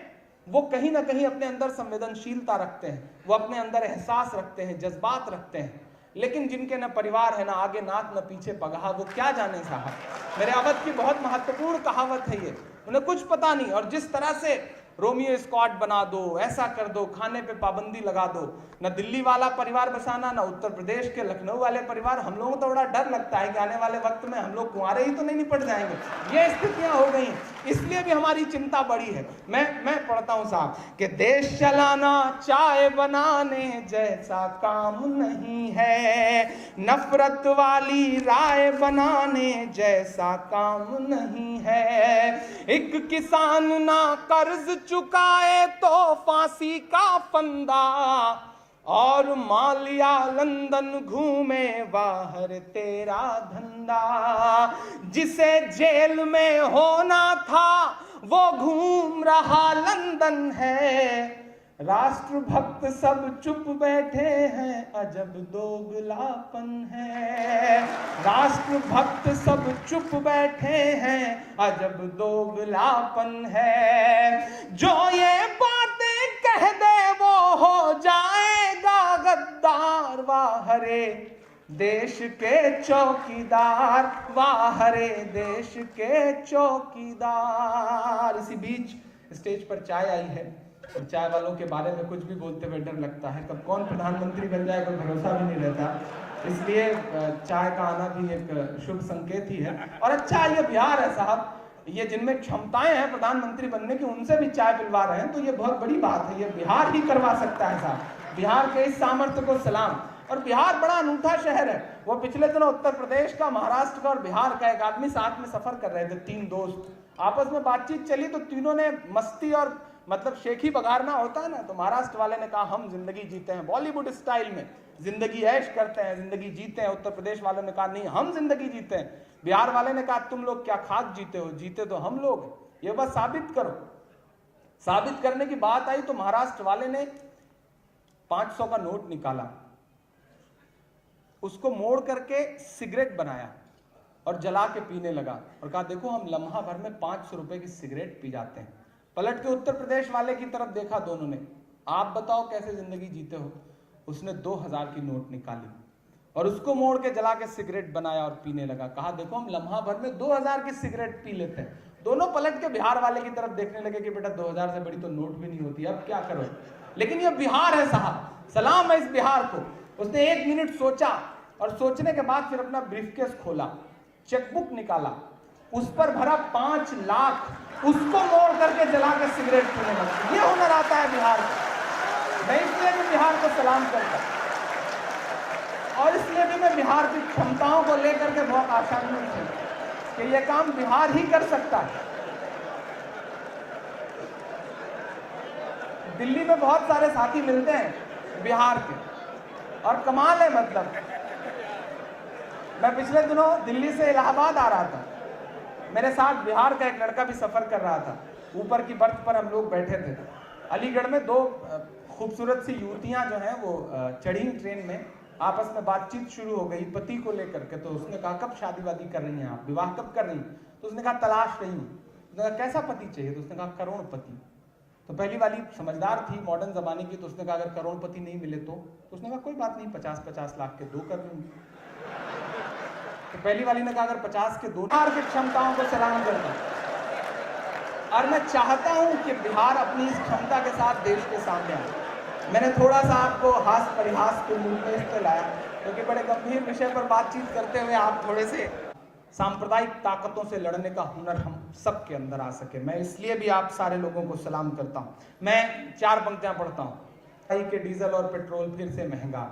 वो कहीं ना कहीं अपने अंदर संवेदनशीलता रखते हैं, वो अपने अंदर एहसास रखते हैं, जज्बात रखते हैं। लेकिन जिनके न परिवार है, ना आगे नाक न पीछे पगहा, वो क्या जाने साहब। मेरे अवध की बहुत महत्वपूर्ण कहावत है ये, उन्हें कुछ पता नहीं। और जिस तरह से रोमियो स्क्वाड बना दो, ऐसा कर दो, खाने पे पाबंदी लगा दो। न दिल्ली वाला परिवार बसाना, न उत्तर प्रदेश के लखनऊ वाले परिवार। हम लोगों को तो बड़ा डर लगता है कि आने वाले वक्त में हम लोग कुंवारे ही तो नहीं निपट जाएंगे। ये स्थितियां हो गई, इसलिए भी हमारी चिंता बड़ी है। मैं पढ़ता हूं साहब कि देश चलाना चाय बनाने जैसा काम नहीं है, नफरत वाली राय बनाने जैसा काम नहीं है। एक किसान ना कर्ज चुकाए तो फांसी का फंदा, और मालिया लंदन घूमे बाहर तेरा धंधा। जिसे जेल में होना था वो घूम रहा लंदन है, राष्ट्रभक्त सब चुप बैठे हैं अजब दोगलापन है। राष्ट्रभक्त सब चुप बैठे हैं अजब दोगलापन है। जो ये बातें कह दे वो हो जाएगा गद्दार, वाह रे देश के चौकीदार, वाह रे देश के चौकीदार। इसी बीच स्टेज पर चाय आई है, और चाय वालों के बारे में कुछ भी बोलते हुए डर लगता है, कब कौन प्रधानमंत्री बन जाए कोई भरोसा भी नहीं रहता। इसलिए चाय का आना भी एक शुभ संकेत ही है। और अच्छा ये बिहार है साहब, ये जिनमें क्षमताएं हैं प्रधानमंत्री बनने की उनसे भी चाय पिलवा रहे हैं, तो ये बहुत बड़ी बात है। ये बिहार ही करवा सकता है साहब, बिहार के इस सामर्थ्य को सलाम। और बिहार बड़ा अनूठा शहर है। वो पिछले दिनों उत्तर प्रदेश का, महाराष्ट्र का और बिहार का एक आदमी साथ में सफर कर रहे थे, 3 दोस्त आपस में बातचीत चली, तो तीनों ने मस्ती और मतलब शेखी बघारना होता है ना, तो महाराष्ट्र वाले ने कहा हम जिंदगी जीते हैं बॉलीवुड स्टाइल में, जिंदगी ऐश करते हैं, जिंदगी जीते हैं। उत्तर प्रदेश वालों ने कहा नहीं हम जिंदगी जीते हैं। बिहार वाले ने कहा तुम लोग क्या खाक जीते हो, जीते तो हम लोग, ये बस साबित करो। साबित करने की बात आई तो महाराष्ट्र वाले ने 500 का नोट निकाला, उसको मोड़ करके सिगरेट बनाया और जला के पीने लगा, और कहा देखो हम लम्हा भर में 500 रुपए की सिगरेट पी जाते हैं। पलट के उत्तर प्रदेश वाले की तरफ देखा दोनों ने, आप बताओ कैसे जिंदगी जीते हो। उसने 2000 की नोट निकाली और उसको मोड़ के जला के सिगरेट बनाया और पीने लगा। कहा देखो हम लम्हा भर में 2000 की सिगरेट पी लेते हैं। दोनों पलट के बिहार वाले की तरफ देखने लगे कि बेटा 2000 से बड़ी तो नोट भी नहीं होती, अब क्या करो। लेकिन ये बिहार है साहब, सलाम है इस बिहार को। उसने 1 मिनट सोचा और सोचने के बाद फिर अपना ब्रीफकेस खोला, चेकबुक निकाला, उस पर भरा 5 लाख, उसको मोड़ करके जला के सिगरेट पीने लगा। ये हुनर आता है बिहार को। मैं इसलिए भी बिहार को सलाम करता और इसलिए भी मैं बिहार की क्षमताओं को लेकर के बहुत आशान्वित हूं कि यह काम बिहार ही कर सकता है। दिल्ली में बहुत सारे साथी मिलते हैं बिहार के, और कमाल है, मतलब मैं पिछले दिनों दिल्ली से इलाहाबाद आ रहा था, मेरे साथ बिहार का एक लड़का भी सफर कर रहा था। ऊपर की बर्थ पर हम लोग बैठे थे। अलीगढ़ में 2 खूबसूरत सी युवतियां जो हैं वो चढ़ी ट्रेन में, आपस में बातचीत शुरू हो गई पति को लेकर के। तो उसने कहा कब शादी वादी कर रही हैं आप, विवाह कब कर रही हैं? तो उसने कहा तलाश रही हूँ। उसने कहा कैसा पति चाहिए? तो उसने कहा करोड़पति। तो पहली वाली समझदार थी, मॉडर्न जमाने की, तो उसने कहा अगर करोड़पति नहीं मिले तो उसने कहा कोई बात नहीं, 50-50 लाख के 2 कर लूंगी। तो पहली वाली ने कहा अगर 50 के 2। बिहार की क्षमताओं को सलाम करता और मैं चाहता हूं कि बिहार अपनी इस क्षमता के साथ देश के सामने आए। मैंने थोड़ा सा आपको हास परिहास के मूड में इसको लाया क्योंकि बड़े गंभीर विषय पर बातचीत करते हुए आप थोड़े से सांप्रदायिक ताकतों से लड़ने का हुनर हम सब के अंदर आ सके। मैं इसलिए भी आप सारे लोगों को सलाम करता हूं। मैं 4 पंक्तियां पढ़ता हूं। आई के डीजल और पेट्रोल फिर से महंगा,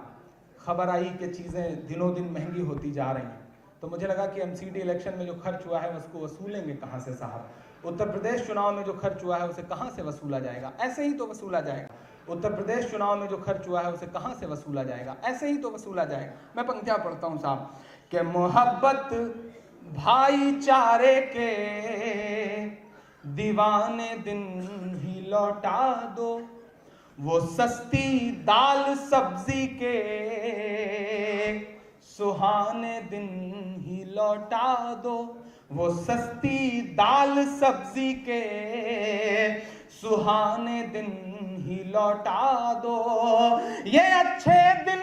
खबर आई कि चीजें दिनों दिन महंगी होती जा रही हैं। तो मुझे लगा कि एमसीडी इलेक्शन में जो खर्च हुआ है उसको वसूलेंगे कहां से साहब। उत्तर प्रदेश चुनाव में जो खर्च हुआ है उसे कहां से वसूला जाएगा? ऐसे ही तो वसूला जाएगा। उत्तर प्रदेश चुनाव में जो खर्च हुआ है उसे कहां से वसूला जाएगा? ऐसे ही तो वसूला जाएगा। मैं पंक्तियां पढ़ता हूं साहब कि मोहब्बत भाईचारे के दीवाने दिन ही लौटा दो, वो सस्ती दाल सब्जी के सुहाने दिन ही लौटा दो, वो सस्ती दाल सब्जी के सुहाने दिन ही लौटा दो। ये अच्छे दिन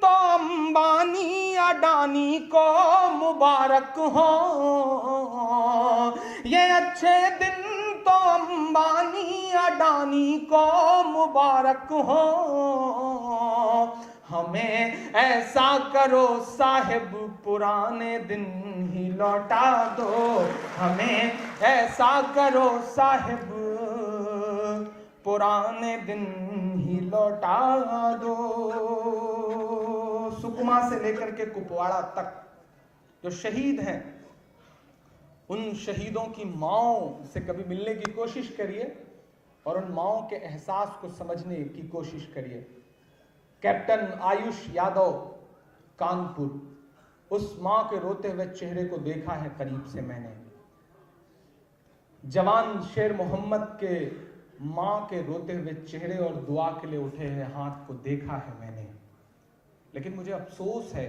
तो अंबानी अडानी को मुबारक हो, ये अच्छे दिन तो अंबानी अडानी को मुबारक हो, हमें ऐसा करो साहिब पुराने दिन ही लौटा दो, हमें ऐसा करो साहिब पुराने दिन ही लौटा दो। सुकमा से लेकर के कुपवाड़ा तक जो शहीद हैं, उन शहीदों की माओं से कभी मिलने की कोशिश करिए और उन माओं के एहसास को समझने की कोशिश करिए। कैप्टन आयुष यादव कानपुर, उस मां के रोते हुए चेहरे को देखा है करीब से मैंने। जवान शेर मोहम्मद के मां के रोते हुए चेहरे और दुआ के लिए उठे हुए हाथ को देखा है मैंने। लेकिन मुझे अफसोस है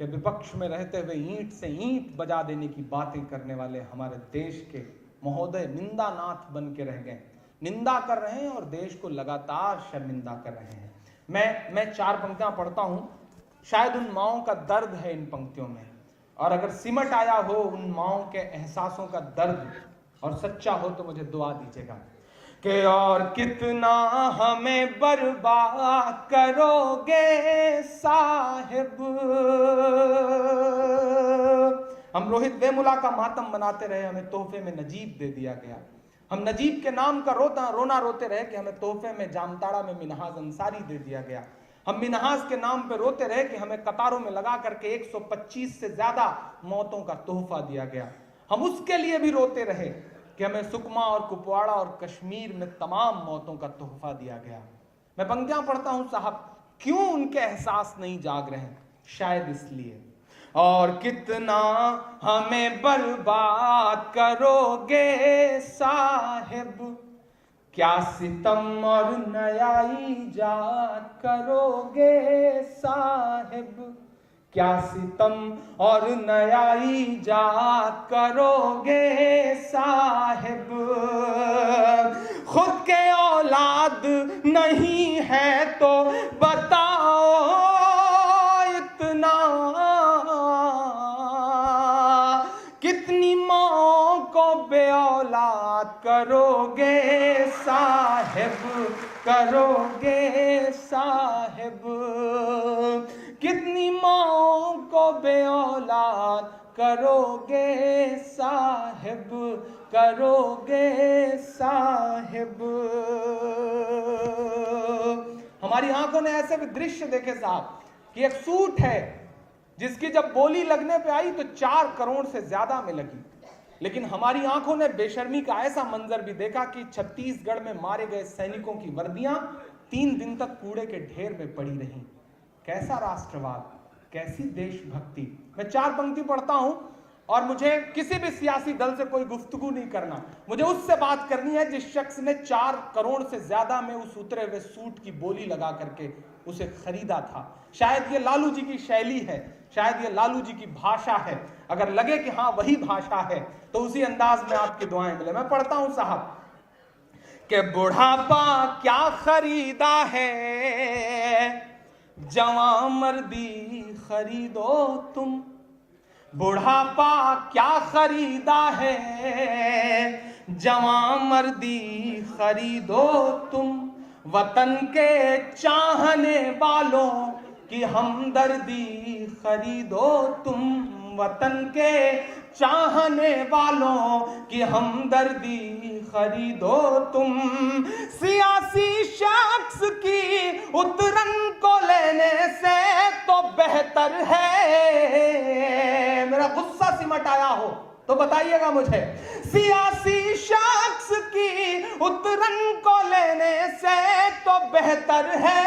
कि विपक्ष में रहते हुए ईंट से ईंट बजा देने की बातें करने वाले हमारे देश के महोदय निंदानाथ बन के रह गए, निंदा कर रहे हैं और देश को लगातार शर्मिंदा कर रहे हैं। मैं 4 पंक्तियां पढ़ता हूं, शायद उन माओं का दर्द है इन पंक्तियों में, और अगर सिमट आया हो उन माओं के एहसासों का दर्द और सच्चा हो तो मुझे दुआ दीजिएगा कि और कितना हमें बर्बाद करोगे साहिब। हम रोहित वेमुला का मातम मनाते रहे, हमें तोहफे में नजीब दे दिया गया। हम नजीब के नाम का रोना रोते रहे कि हमें तोहफे में जामताड़ा में मिनहाज अंसारी दे दिया गया। हम मिनहाज के नाम पे रोते रहे कि हमें कतारों में लगा करके 125 से ज्यादा मौतों का तोहफा दिया गया। हम उसके लिए भी रोते रहे कि हमें सुकमा और कुपवाड़ा और कश्मीर में तमाम मौतों का तोहफा दिया गया। मैं पंक्तियां पढ़ता हूं साहब, क्यों उनके एहसास नहीं जाग रहे हैं? शायद इसलिए, और कितना हमें बर्बाद करोगे साहिब, क्या सितम और नया ईजाद करोगे साहिब, क्या सितम और नया ईजाद करोगे साहिब। खुद के औलाद नहीं है तो बताओ इतना, कितनी माँ को बे औलाद करोगे साहिब, करोगे साहिब। कितनी माँ को बे औलाद करोगे साहिब, करोगे साहिब। हमारी आंखों ने ऐसे भी दृश्य देखे साहब कि एक सूट है जिसकी जब बोली लगने पे आई तो 4 करोड़ से ज्यादा में लगी, लेकिन हमारी आंखों ने बेशर्मी का ऐसा मंजर भी देखा कि छत्तीसगढ़ में मारे गए सैनिकों की वर्दियां 3 दिन तक कूड़े के ढेर में पड़ी रहीं। कैसा राष्ट्रवाद, कैसी देशभक्ति। मैं 4 पंक्ति पढ़ता हूं और मुझे किसी भी सियासी दल से कोई गुफ्तगू नहीं करना, मुझे उससे बात करनी है जिस शख्स ने 4 करोड़ से ज्यादा में उस उतरे हुए सूट की बोली लगा करके उसे खरीदा था। शायद ये लालू जी की शैली है, शायद ये लालू जी की भाषा है। अगर लगे कि हाँ वही भाषा है तो उसी अंदाज में आपकी दुआएं मिले। मैं पढ़ता हूं साहब कि बुढ़ापा क्या खरीदा है, जवां मर्दी खरीदो तुम। बुढ़ापा क्या खरीदा है, जवां मर्दी खरीदो तुम। वतन के चाहने वालों की हमदर्दी खरीदो तुम। वतन के चाहने वालों की हमदर्दी खरीदो तुम। सियासी शख्स की उतरन को लेने से तो बेहतर है, मेरा गुस्सा सिमट आया हो तो बताइएगा मुझे। सियासी शख्स की उतरन को लेने से तो बेहतर है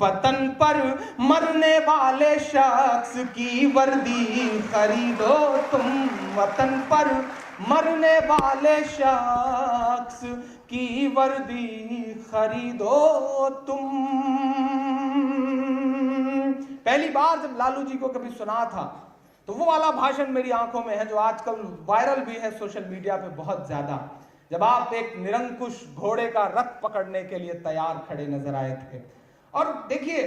वतन पर मरने वाले शख्स की वर्दी खरीदो तुम। वतन पर मरने वाले शख्स की वर्दी खरीदो तुम। पहली बार जब लालू जी को कभी सुना था तो वो वाला भाषण मेरी आंखों में है जो आजकल वायरल भी है सोशल मीडिया पे बहुत ज्यादा, जब आप एक निरंकुश घोड़े का रथ पकड़ने के लिए तैयार खड़े नजर आए थे। और देखिए,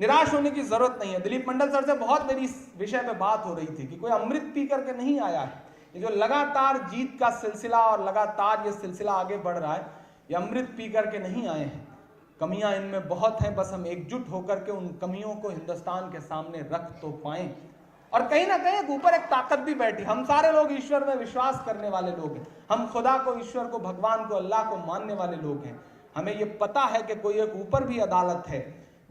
निराश होने की जरूरत नहीं है। दिलीप मंडल सर से बहुत मेरी इस विषय पे बात हो रही थी कि कोई अमृत पी करके नहीं आया है, ये जो लगातार जीत का सिलसिला और लगातार ये सिलसिला आगे बढ़ रहा है, ये अमृत पी करके नहीं आए हैं। कमियां इनमें बहुत हैं, बस हम एकजुट होकर के उन कमियों को हिंदुस्तान के सामने रख तो पाएं। और कहीं ना कहीं ऊपर एक ताकत भी बैठी। हम सारे लोग ईश्वर में विश्वास करने वाले लोग हैं, हम खुदा को, ईश्वर को, भगवान को, अल्लाह को मानने वाले लोग हैं। हमें ये पता है कि कोई एक ऊपर भी अदालत है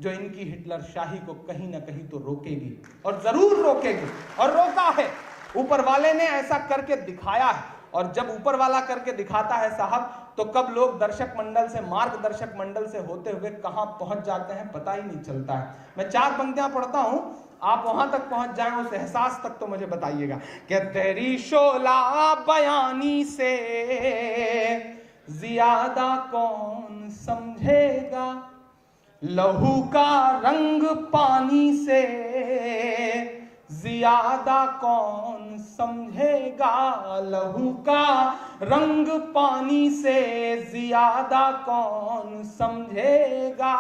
जो इनकी हिटलर शाही को कहीं ना कहीं तो रोकेगी, और जरूर रोकेगी, और रोका है। ऊपर वाले ने ऐसा करके दिखाया है, और जब ऊपर वाला करके दिखाता है साहब, तो कब लोग दर्शक मंडल से, मार्गदर्शक मंडल से होते हुए कहां पहुंच जाते हैं पता ही नहीं चलता है। मैं 4 पंक्तियां पढ़ता हूं, आप वहां तक पहुंच जाएं, उस एहसास तक तो मुझे बताइएगा कि तेरी शोला बयानी से ज्यादा कौन समझेगा, लहू का रंग पानी से ज्यादा कौन समझेगा, लहू का रंग पानी से ज्यादा कौन समझेगा।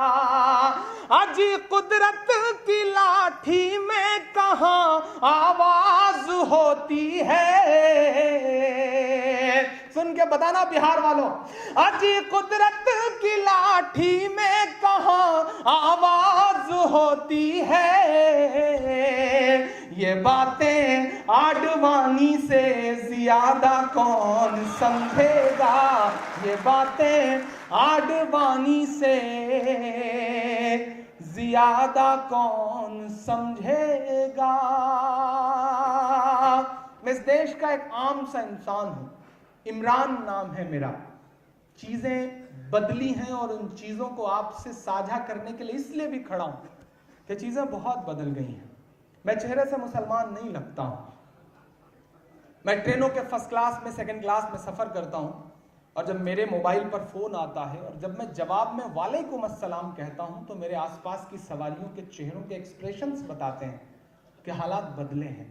अजी कुदरत की लाठी में कहां आवाज होती है, सुन के बताना बिहार वालों। अजी कुदरत की लाठी में कहां आवाज होती है, ये बातें आडवाणी से ज्यादा कौन समझेगा, ये बातें आडवाणी से ज्यादा कौन समझेगा। मैं इस देश का एक आम सा इंसान हूं, इमरान नाम है मेरा। चीजें बदली हैं और उन चीजों को आपसे साझा करने के लिए इसलिए भी खड़ा हूं कि चीजें बहुत बदल गई हैं। मैं चेहरे से मुसलमान नहीं लगता हूं। मैं ट्रेनों के फर्स्ट क्लास में, सेकंड क्लास में सफर करता हूं, और जब मेरे मोबाइल पर फोन आता है और जब मैं जवाब में वालेकुम अस्सलाम कहता हूं, तो मेरे आसपास की सवारियों के चेहरों के एक्सप्रेशंस बताते हैं कि हालात बदले हैं,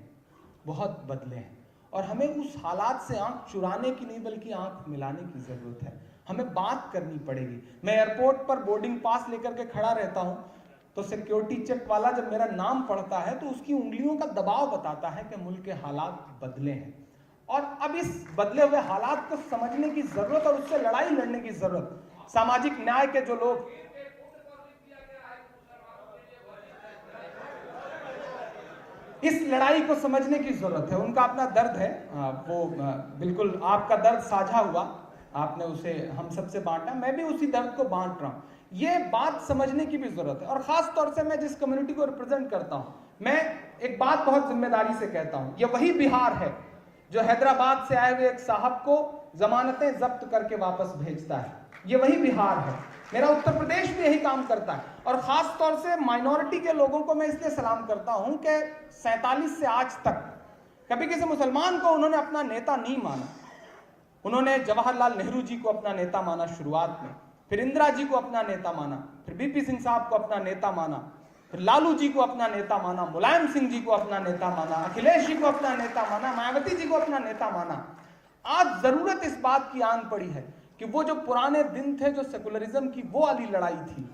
बहुत बदले हैं। और हमें उस हालात से आंख चुराने की नहीं बल्कि आंख मिलाने की जरूरत है। हमें बात करनी पड़ेगी। मैं एयरपोर्ट पर बोर्डिंग पास लेकर के खड़ा रहता हूं, तो सिक्योरिटी चेक वाला जब मेरा नाम पढ़ता है तो उसकी उंगलियों का दबाव बताता है कि मुल्क के हालात बदले हैं। और अब इस बदले हुए हालात को समझने की जरूरत और उससे लड़ाई लड़ने की जरूरत सामाजिक न्याय के जो लोग, इस लड़ाई को समझने की जरूरत है। उनका अपना दर्द है, वो बिल्कुल आपका दर्द साझा हुआ, आपने उसे हम सबसे बांटा, मैं भी उसी दर्द को बांट रहा हूं। ये बात समझने की भी जरूरत है। और खास तौर से मैं जिस कम्युनिटी को रिप्रेजेंट करता हूं, मैं एक बात बहुत जिम्मेदारी से कहता हूं, ये वही बिहार है जो हैदराबाद से आए हुए एक साहब को जमानतें जब्त करके वापस भेजता है। ये वही बिहार है। मेरा उत्तर प्रदेश भी यही काम करता है। और खास तौर से माइनॉरिटी के लोगों को मैं इसलिए सलाम करता हूं कि 47 से आज तक कभी किसी मुसलमान को उन्होंने अपना नेता नहीं माना। उन्होंने जवाहरलाल नेहरू जी को अपना नेता माना शुरुआत में, फिर इंदिरा जी को अपना नेता माना, फिर बीपी सिंह साहब को अपना नेता माना, फिर लालू जी को अपना नेता माना, मुलायम सिंह जी को अपना नेता माना, अखिलेश जी को अपना नेता माना, मायावती जी को अपना नेता माना। आज जरूरत इस बात की आन पड़ी है कि वो जो पुराने दिन थे, जो सेकुलरिज्म की वो वाली लड़ाई थी,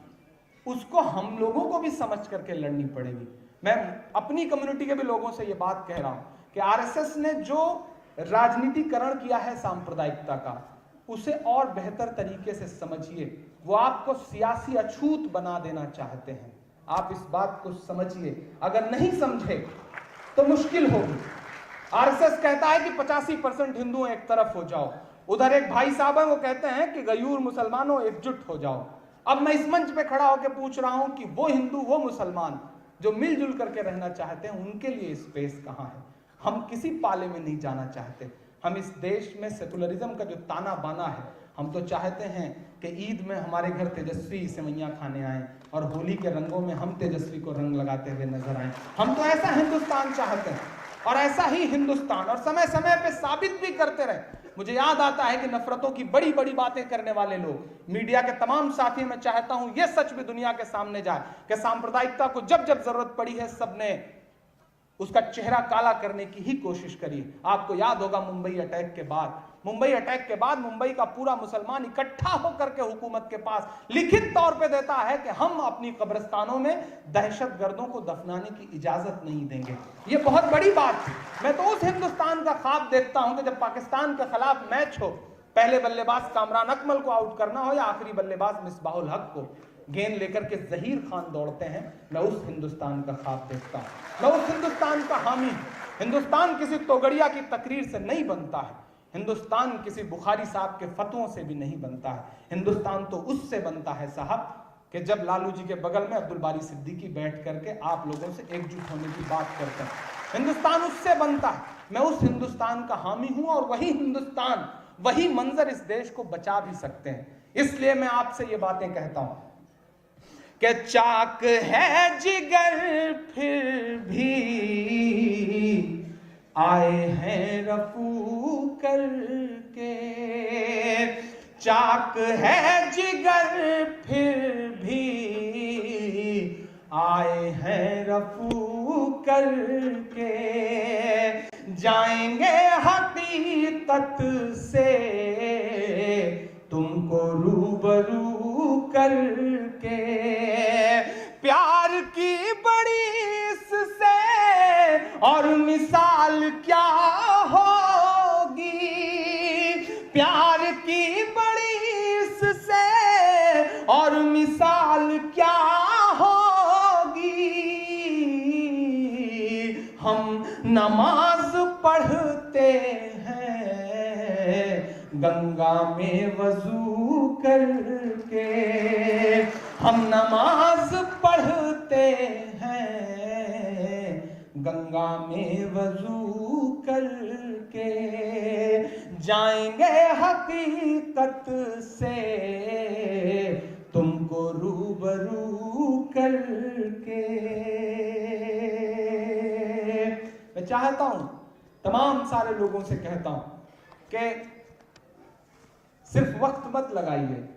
उसको हम लोगों को भी समझ करके लड़नी पड़ेगी। मैं अपनी कम्युनिटी के भी लोगों से ये बात कह रहा हूं कि आरएसएस ने जो राजनीतिकरण किया है सांप्रदायिकता का, उसे और बेहतर तरीके से समझिए। वो आपको सियासी अछूत बना देना चाहते हैं। आप इस बात को समझिए। अगर नहीं समझे तो मुश्किल होगी। आरएसएस कहता है कि 85% हिंदू एक तरफ हो जाओ। उधर एक भाई साहब है, वो कहते हैं कि गयूर मुसलमानों एकजुट हो जाओ। अब मैं इस मंच पे खड़ा होकर पूछ रहा हूं कि वो हिंदू, वो मुसलमान जो मिलजुल करके रहना चाहते हैं, उनके लिए स्पेस कहां है? हम किसी पाले में नहीं जाना चाहते। हम इस देश में सेकुलरिज्म का जो ताना बाना है, हम तो चाहते हैं कि ईद में हमारे घर तेजस्वी सेवैयां खाने आए और होली के रंगों में हम तेजस्वी को रंग लगाते हुए नजर आए। हम तो ऐसा हिंदुस्तान चाहते हैं और ऐसा ही हिंदुस्तान, और समय समय पे साबित भी करते रहे। मुझे याद आता है कि नफरतों की बड़ी बड़ी बातें करने वाले लोग, मीडिया के तमाम साथी, मैं चाहता हूं यह सच भी दुनिया के सामने जाए कि सांप्रदायिकता को जब जब जरूरत पड़ी है, सबने उसका चेहरा काला करने की ही कोशिश करी। आपको याद होगा मुंबई अटैक के बाद मुंबई अटैक के बाद मुंबई का पूरा मुसलमान इकट्ठा होकर के हुकूमत के पास लिखित तौर पे देता है कि हम अपनी कब्रिस्तानों में दहशतगर्दों को दफनाने की इजाजत नहीं देंगे। ये बहुत बड़ी बात थी। मैं तो उस हिंदुस्तान का ख्वाब देखता हूं कि जब पाकिस्तान के खिलाफ मैच हो, पहले बल्लेबाज कामरान अकमल को आउट करना हो या आखिरी बल्लेबाज मिसबाहुल हक को, गेंद लेकर के जहीर खान दौड़ते हैं। मैं उस हिंदुस्तान का ख्वाब देखता हूं, मैं उस हिंदुस्तान का हामी। हिंदुस्तान किसी तोगड़िया की तकरीर से नहीं बनता है, हिंदुस्तान किसी बुखारी साहब के फतवों से भी नहीं बनता है। हिंदुस्तान तो उससे बनता है साहब कि जब लालू जी के बगल में अब्दुल बारी सिद्दीकी बैठ करके आप लोगों से एकजुट होने की बात करते हैं। हिंदुस्तान उससे बनता है। मैं उस हिंदुस्तान का हामी हूं और वही हिंदुस्तान, वही मंजर इस देश को बचा भी सकते हैं। इसलिए मैं आपसे ये बातें कहता हूं कि चाक है जिगर फिर भी आए हैं रफू करके, चाक है जिगर फिर भी आए हैं रफू करके, जाएंगे हकीकत से तुमको रूबरू करके, प्यार की बड़ी इससे और मिसाल क्या होगी, प्यार की बड़ी इससे और मिसाल क्या होगी, हम नमाज पढ़ते हैं गंगा में वजू करके, हम नमाज पढ़ते हैं गंगा में वजू करके, जाएंगे हकीकत से तुमको रूबरू करके। मैं चाहता हूं, तमाम सारे लोगों से कहता हूं कि सिर्फ वक्त मत लगाइए,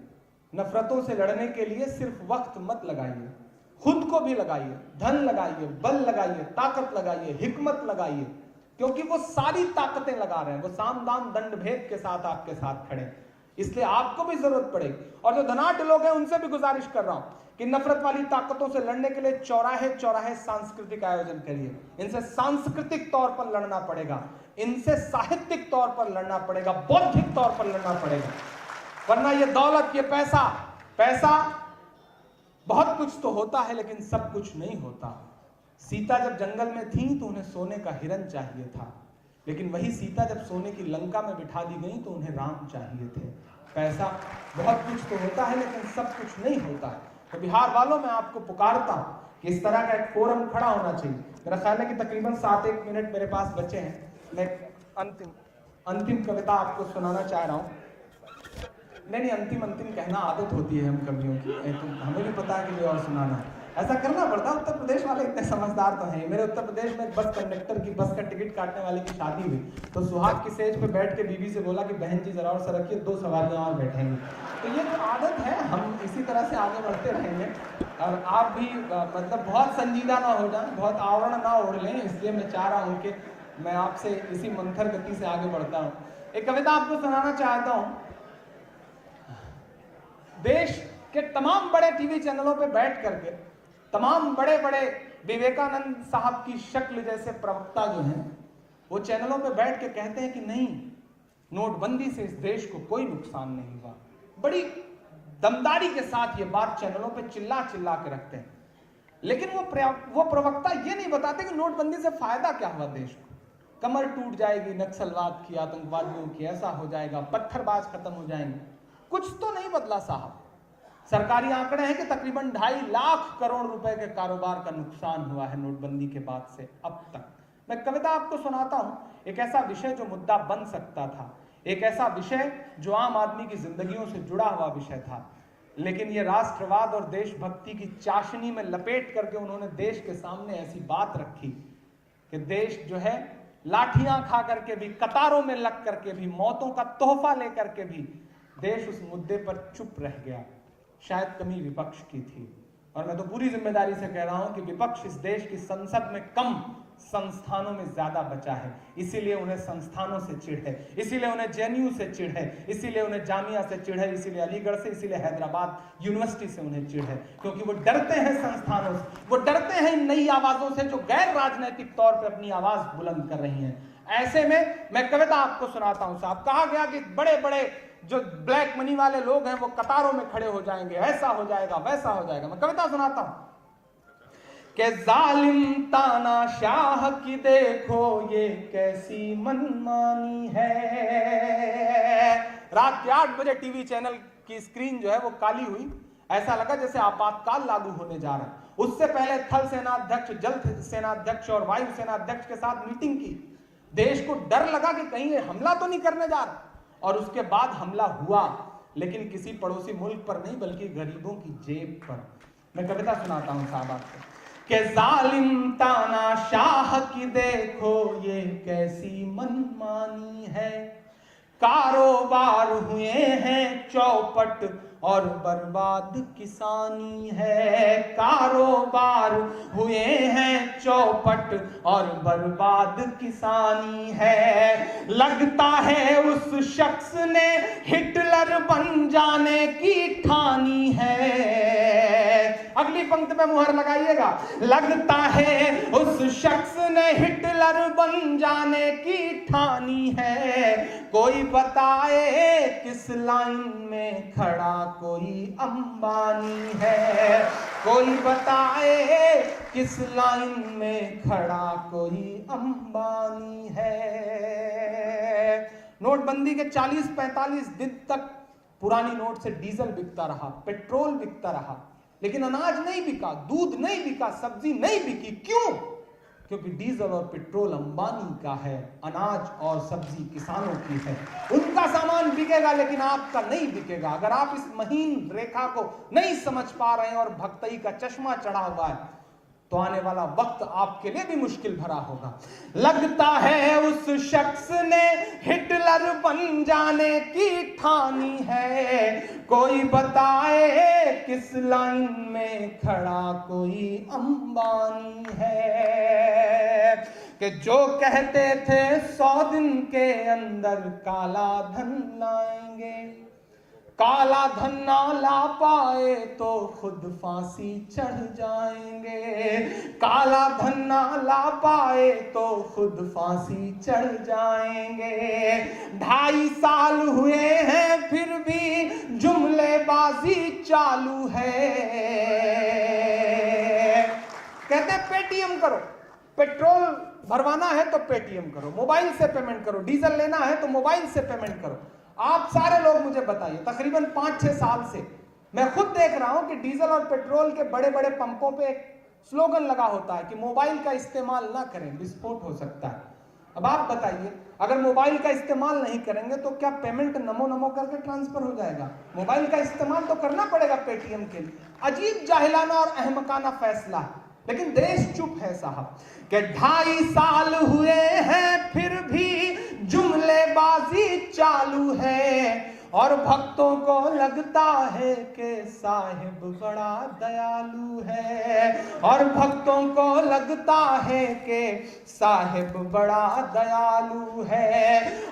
नफरतों से लड़ने के लिए सिर्फ वक्त मत लगाइए, खुद को भी लगाइए, धन लगाइए, बल लगाइए, ताकत लगाइए, हिकमत लगाइए, क्योंकि वो सारी ताकतें लगा रहे हैं, वो साम दाम दंड भेद के साथ आपके साथ खड़े, इसलिए आपको भी जरूरत पड़ेगी। और जो धनाढ्य लोग हैं उनसे भी गुजारिश कर रहा हूं कि नफरत वाली ताकतों से लड़ने के लिए चौराहे चौराहे सांस्कृतिक आयोजन करिए। इनसे सांस्कृतिक तौर पर लड़ना पड़ेगा, इनसे साहित्यिक तौर पर लड़ना पड़ेगा, बौद्धिक तौर पर लड़ना पड़ेगा, वरना ये दौलत, ये पैसा बहुत कुछ तो होता है लेकिन सब कुछ नहीं होता। सीता जब जंगल में थी तो उन्हें सोने का हिरन चाहिए था, लेकिन वही सीता जब सोने की लंका में बिठा दी गई तो उन्हें राम चाहिए थे। पैसा बहुत कुछ तो होता है लेकिन सब कुछ नहीं होता है। तो बिहार वालों में आपको पुकारता हूं कि इस तरह का एक फोरम खड़ा होना चाहिए। मेरा ख्याल है कि तकरीबन 7-1 मिनट मेरे पास बचे हैं। मैं अंतिम कविता आपको सुनाना चाह रहा हूं। नहीं, अंतिम कहना आदत होती है हम कवियों की, तो हमें भी पता है कि ये और सुनाना है, ऐसा करना पड़ता है। उत्तर प्रदेश वाले इतने समझदार तो हैं। मेरे उत्तर प्रदेश में बस कंडक्टर की, बस का टिकट काटने वाले की शादी हुई तो सुहाग की सेज पे बैठ के बीवी से बोला कि बहन जी जरा और सरकिए, 2 सवारियां और बैठेंगी। तो ये तो आदत है, हम इसी तरह से आगे बढ़ते रहेंगे। और आप भी मतलब बहुत संजीदा ना हो जाए, बहुत आवरण ना ओढ़ लें, इसलिए मैं चाह रहा हूँ कि मैं आपसे इसी मंथर गति से आगे बढ़ता हूँ। एक कविता आपको सुनाना चाहता हूँ। देश के तमाम बड़े टीवी चैनलों पे बैठ करके तमाम बड़े बड़े विवेकानंद साहब की शक्ल जैसे प्रवक्ता जो हैं, वो चैनलों पे बैठ के कहते हैं कि नहीं, नोटबंदी से इस देश को कोई नुकसान नहीं हुआ। बड़ी दमदारी के साथ ये बात चैनलों पे चिल्ला चिल्ला के रखते हैं, लेकिन वो प्रवक्ता ये नहीं बताते कि नोटबंदी से फायदा क्या हुआ देश को। कमर टूट जाएगी नक्सलवाद की, आतंकवादियों की, ऐसा हो जाएगा, पत्थरबाज खत्म हो जाएंगे। कुछ तो नहीं बदला साहब। सरकारी आंकड़े हैं कि तकरीबन 2.5 लाख करोड़ रुपए के कारोबार का नुकसान हुआ है नोटबंदी के बाद से अब तक। मैं कविता आपको सुनाता हूं, एक ऐसा विषय जो मुद्दा बन सकता था, एक ऐसा विषय जो आम आदमी की जिंदगियों से जुड़ा हुआ विषय था, लेकिन ये राष्ट्रवाद और देशभक्ति की चाशनी में लपेट करके उन्होंने देश के सामने ऐसी बात रखी कि देश जो है लाठियां खा करके भी, कतारों में लग करके भी, मौतों का तोहफा लेकर के भी देश उस मुद्दे पर चुप रह गया। शायद कमी विपक्ष की थी, और मैं तो पूरी जिम्मेदारी से कह रहा हूं कि विपक्ष इस देश की संसद में कम, संस्थानों में ज्यादा बचा है। इसीलिए उन्हें संस्थानों से चिढ़ है, इसीलिए उन्हें जेएनयू से चिढ़ है, इसीलिए उन्हें जामिया से चिढ़ है, इसीलिए अलीगढ़ से, इसीलिए हैदराबाद यूनिवर्सिटी से उन्हें चिढ़ है, क्योंकि वो डरते हैं संस्थानों से, वो डरते हैं इन नई आवाजों से जो गैर राजनीतिक तौर पर अपनी आवाज बुलंद कर रही हैं। ऐसे में मैं कविता आपको सुनाता हूं साहब। कहा गया कि बड़े बड़े जो ब्लैक मनी वाले लोग हैं वो कतारों में खड़े हो जाएंगे, ऐसा हो जाएगा, वैसा हो जाएगा। मैं कविता सुनाता हूं कि जालिम तानाशाह की देखो ये कैसी मनमानी है। रात के 8 बजे टीवी चैनल की स्क्रीन जो है वो काली हुई, ऐसा लगा जैसे आपातकाल लागू होने जा रहा है। उससे पहले थल सेनाध्यक्ष, जल सेनाध्यक्ष और वायु सेनाध्यक्ष के साथ मीटिंग की। देश को डर लगा कि कहीं ये हमला तो नहीं करने जा रहा, और उसके बाद हमला हुआ, लेकिन किसी पड़ोसी मुल्क पर नहीं बल्कि गरीबों की जेब पर। मैं कविता सुनाता हूं साहब आपको कि जालिम तानाशाह की देखो ये कैसी मनमानी है। कारोबार हुए हैं चौपट और बर्बाद किसानी है। कारोबार हुए हैं चौपट और बर्बाद किसानी है। लगता है उस शख्स ने हिटलर बन जाने की ठानी है। अगली पंक्ति पे मुहर लगाइएगा। लगता है उस शख्स ने हिटलर बन जाने की ठानी है। कोई बताए किस लाइन में खड़ा कोई अंबानी है। कोई बताए किस लाइन में खड़ा कोई अंबानी है। नोटबंदी के 40-45 दिन तक पुरानी नोट से डीजल बिकता रहा, पेट्रोल बिकता रहा, लेकिन अनाज नहीं बिका, दूध नहीं बिका, सब्जी नहीं बिकी। क्यों? क्योंकि डीजल और पेट्रोल अंबानी का है, अनाज और सब्जी किसानों की है। उनका सामान बिकेगा लेकिन आपका नहीं बिकेगा। अगर आप इस महीन रेखा को नहीं समझ पा रहे हैं और भक्तई का चश्मा चढ़ा हुआ है तो आने वाला वक्त आपके लिए भी मुश्किल भरा होगा। लगता है उस शख्स ने हिटलर बन जाने की ठानी है। कोई बताए किस लाइन में खड़ा कोई अंबानी है। कि जो कहते थे 100 दिन के अंदर काला धन लाएंगे, काला धन ना ला पाए तो खुद फांसी चढ़ जाएंगे। काला धन ना ला पाए तो खुद फांसी चढ़ जाएंगे। 2.5 साल हुए हैं फिर भी जुमलेबाजी चालू है। कहते हैं पेटीएम करो, पेट्रोल भरवाना है तो पेटीएम करो, मोबाइल से पेमेंट करो, डीजल लेना है तो मोबाइल से पेमेंट करो। आप सारे लोग मुझे बताइए, तकरीबन 5-6 साल से मैं खुद देख रहा हूं कि डीजल और पेट्रोल के बड़े बड़े पंपों पे एक स्लोगन लगा होता है कि मोबाइल का इस्तेमाल ना करें, विस्फोट हो सकता है। अब आप बताइए, अगर मोबाइल का इस्तेमाल नहीं करेंगे तो क्या पेमेंट नमो नमो करके ट्रांसफर हो जाएगा? मोबाइल का इस्तेमाल तो करना पड़ेगा पेटीएम के लिए। अजीब जाहिलाना और अहमकाना फैसला है, लेकिन देश चुप है साहब। कि 2.5 साल हुए हैं फिर भी जुमलेबाजी चालू है। और भक्तों को लगता है कि साहिब बड़ा दयालु है। और भक्तों को लगता है कि साहिब बड़ा दयालु है।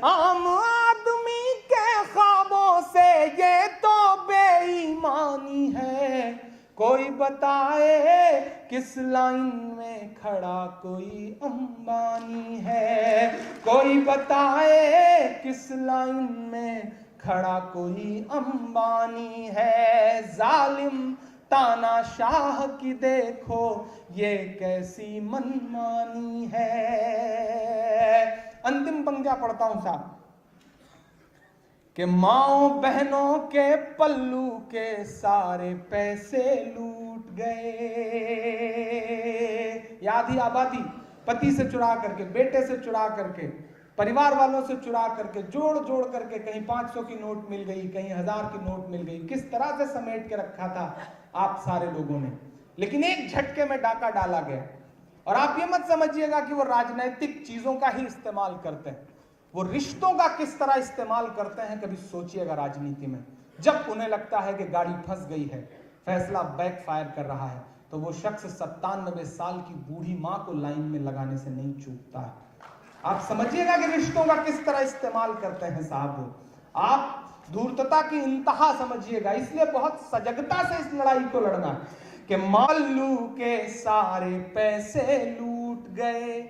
आम आदमी के ख्वाबों से ये तो बेईमानी है। कोई बताए किस लाइन में खड़ा कोई अंबानी है। कोई बताए किस लाइन में खड़ा कोई अंबानी है। जालिम तानाशाह की देखो ये कैसी मनमानी है। अंतिम पंक्तियां पढ़ता हूं साहब कि माओ बहनों के पल्लू के सारे पैसे लूट गए। आधी आबादी पति से चुरा करके, बेटे से चुरा करके, परिवार वालों से चुरा करके, जोड़ जोड़ करके कहीं 500 की नोट मिल गई, कहीं 1000 की नोट मिल गई। किस तरह से समेट के रखा था आप सारे लोगों ने, लेकिन एक झटके में डाका डाला गया। और आप ये मत समझिएगा कि वो राजनीतिक चीजों का ही इस्तेमाल करते हैं, वो रिश्तों का किस तरह इस्तेमाल करते हैं कभी सोचिएगा। राजनीति में जब उन्हें लगता है कि गाड़ी फंस गई है फैसला बैकफायर कर रहा है तो वो शख्स 97 साल की बूढ़ी मां को लाइन में लगाने से नहीं चूकता है। आप समझिएगा कि रिश्तों का किस तरह इस्तेमाल करते हैं साहब। आप धूर्तता की इंतहा समझिएगा। इसलिए बहुत सजगता से इस लड़ाई को लड़ना है कि माल्लू के सारे पैसे लूट गए,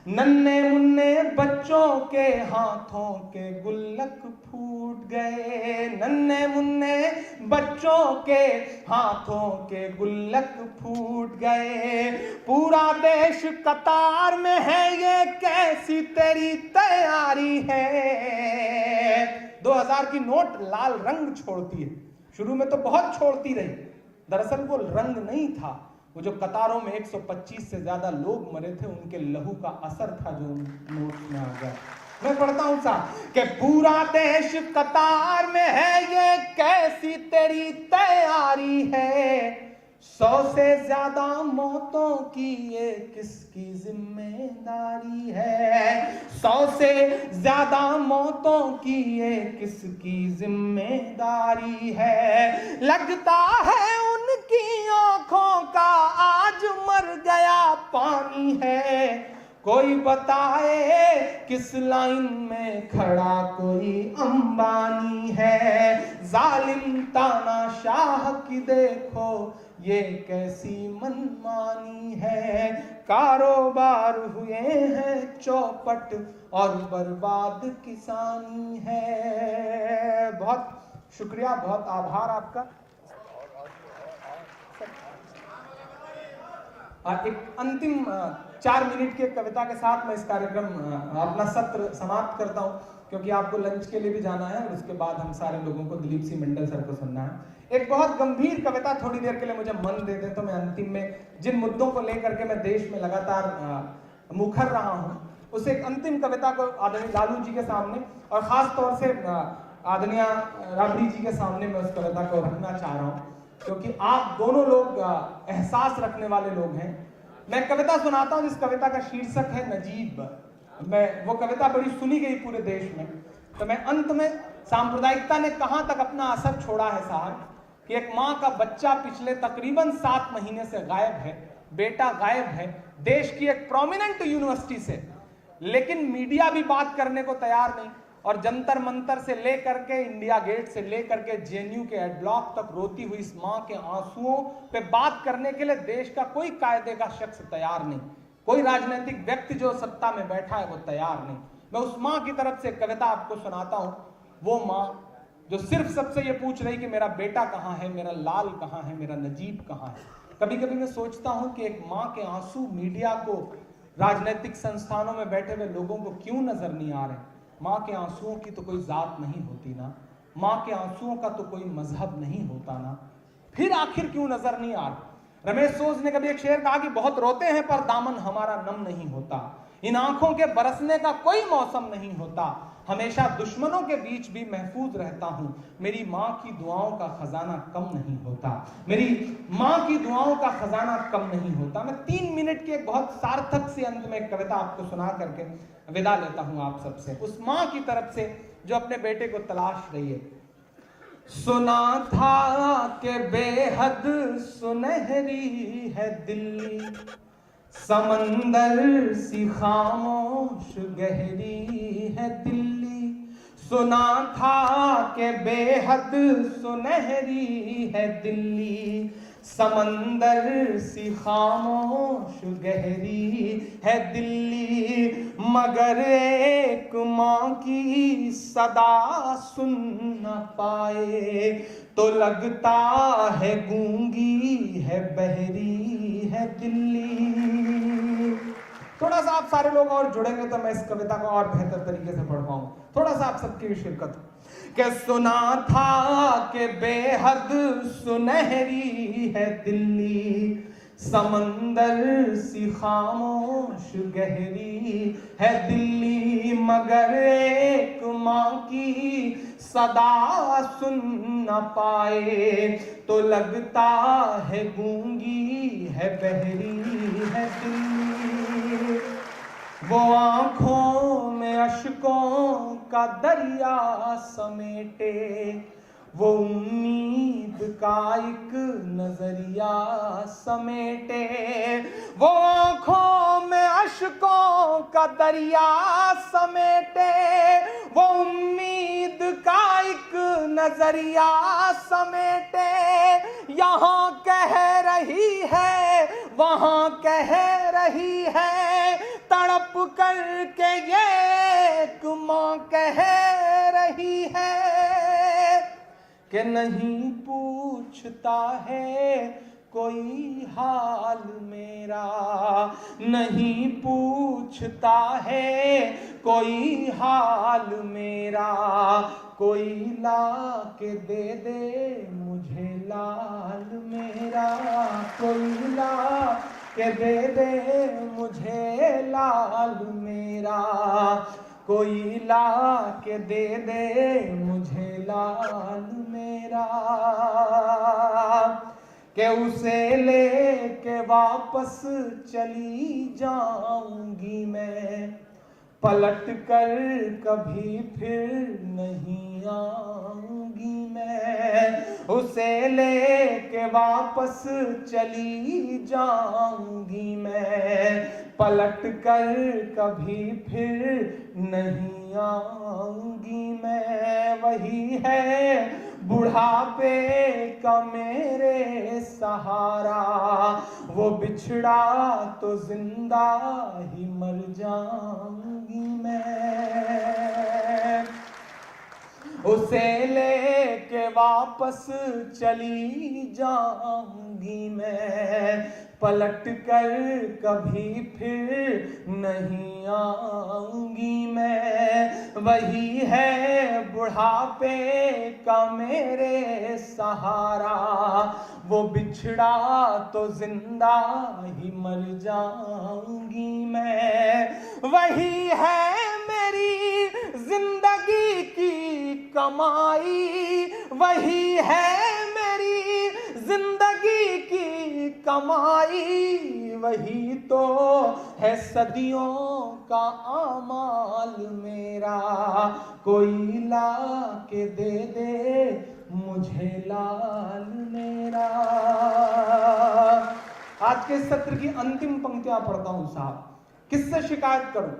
नन्हे मुन्ने बच्चों के हाथों के गुल्लक फूट गए, नन्हे मुन्ने बच्चों के हाथों के गुल्लक फूट गए, पूरा देश कतार में है, ये कैसी तेरी तैयारी है। 2000 की नोट लाल रंग छोड़ती है, शुरू में तो बहुत छोड़ती रही, दरअसल वो रंग नहीं था, वो जो कतारों में 125 से ज्यादा लोग मरे थे उनके लहू का असर था जो नोट में आ गया। मैं पढ़ता हूं साहब कि पूरा देश कतार में है, ये कैसी तेरी तैयारी है, 100 से ज्यादा मौतों की ये किसकी जिम्मेदारी है, 100 से ज्यादा मौतों की ये किसकी जिम्मेदारी है, लगता है उनकी आंखों का आज मर गया पानी है, कोई बताए किस लाइन में खड़ा कोई अंबानी है, जालिम तानाशाह की देखो ये कैसी मनमानी है, कारोबार हुए हैं चौपट और बर्बाद किसानी है। बहुत शुक्रिया, बहुत आभार आपका। एक अंतिम 4 मिनट की कविता के साथ मैं इस कार्यक्रम अपना सत्र समाप्त करता हूं, क्योंकि आपको लंच के लिए भी जाना है और उसके बाद हम सारे लोगों को दिलीप सिंह मंडल सर को सुनना है। एक बहुत गंभीर कविता थोड़ी देर के लिए मुझे मन दे दे तो मैं अंतिम में जिन मुद्दों को लेकर के मैं देश में लगातार मुखर रहा हूं, उस एक अंतिम कविता को आदरणीय लालू जी के सामने और खास तौर से आदरणीय राबड़ी जी के सामने मैं उस कविता को रखना चाह रहा हूं, क्योंकि आप दोनों लोग एहसास रखने वाले लोग हैं। मैं कविता सुनाता हूं जिस कविता का शीर्षक है नजीब। मैं वो कविता बड़ी सुनी गई पूरे देश में, तो मैं अंत में सांप्रदायिकता ने कहां तक अपना असर छोड़ा है साहब, कि एक मां का बच्चा पिछले तकरीबन 7 महीने से गायब है, बेटा गायब है देश की एक प्रोमिनेंट यूनिवर्सिटी से, लेकिन मीडिया भी बात करने को तैयार नहीं, और जंतर मंतर से लेकर के इंडिया गेट से लेकर के जेएनयू के एड ब्लॉक तक रोती हुई इस मां के आंसुओं पे बात करने के लिए देश का कोई कायदे का शख्स तैयार नहीं, कोई राजनीतिक व्यक्ति जो सत्ता में बैठा है वो तैयार नहीं। मैं उस मां की तरफ से कविता आपको सुनाता हूं, वो मां जो सिर्फ सबसे ये पूछ रही कि मेरा बेटा कहां है, मेरा लाल कहां है, मेरा नजीब कहां है। कभी कभी मैं सोचता हूं कि एक मां के आंसू मीडिया को, राजनीतिक संस्थानों में बैठे हुए लोगों को क्यों नजर नहीं आ रहे। मां के आंसुओं की तो कोई जात नहीं होती ना, मां के आंसुओं का तो कोई मजहब नहीं होता ना, फिर आखिर क्यों नजर नहीं आ रहा। रमेश सोज ने कभी एक शेर कहा कि बहुत रोते हैं पर दामन हमारा नम नहीं होता, इन आंखों के बरसने का कोई मौसम नहीं होता, हमेशा दुश्मनों के बीच भी महफूज रहता हूं, मेरी मां की दुआओं का खजाना कम नहीं होता, मेरी मां की दुआओं का खजाना कम नहीं होता। मैं 3 मिनट की एक बहुत सार्थक से अंत में एक कविता आपको सुना करके विदा लेता हूं आप सबसे, उस मां की तरफ से जो अपने बेटे को तलाश रही है। सुना था कि बेहद सुनहरी है दिल्ली, समंदर सी खामोश गहरी है दिल्ली, सुना था कि बेहद सुनहरी है दिल्ली, समंदर सी खामोश गहरी है दिल्ली, मगर एक मां की सदा सुन न पाए तो लगता है गूंगी है बहरी है दिल्ली। थोड़ा सा आप सारे लोग और जुड़ेंगे तो मैं इस कविता को और बेहतर तरीके से पढ़ पाऊंगा। थोड़ा सा आप सबकी भी शिरकत हो। कि सुना था कि बेहद सुनहरी है दिल्ली, समंदर सी खामोश गहरी है दिल्ली, मगर एक मां की सदा सुन न पाए तो लगता है गूंगी है बहरी है दिल्ली। वो आंखों में अश्कों का दरिया समेटे, वो उम्मीद का एक नजरिया समेटे, वो आंखों में अश्कों का दरिया समेटे, वो उम्मीद का एक नजरिया समेटे, यहाँ कह रही है वहाँ कह रही है, तड़प करके ये एक माँ कह रही है कि नहीं पूछता है कोई हाल मेरा, नहीं पूछता है कोई हाल मेरा, कोई ला के दे मुझे लाल मेरा, कोई ला के दे मुझे लाल मेरा, कोई ला के दे मुझे लाल मेरा, के उसे लेके वापस चली जाऊंगी मैं, पलट कर कभी फिर नहीं आऊंगी मैं, उसे लेके वापस चली जाऊंगी मैं, पलट कर कभी फिर नहीं आऊंगी मैं, वही है बुढ़ापे का मेरे सहारा, वो बिछड़ा तो जिंदा ही मर जाऊंगी मैं, उसे लेके वापस चली जाऊंगी मैं, पलट कर कभी फिर नहीं आऊंगी मैं, वही है बुढ़ापे का मेरे सहारा, वो बिछड़ा तो जिंदा ही मर जाऊंगी मैं, वही है मेरी जिंदगी की कमाई, वही है मेरी जिंदगी की कमाई, वही तो है सदियों का आमाल मेरा, कोई ला के दे मुझे लाल मेरा। आज के सत्र की अंतिम पंक्तियां पढ़ता हूं साहब, किससे शिकायत करूं?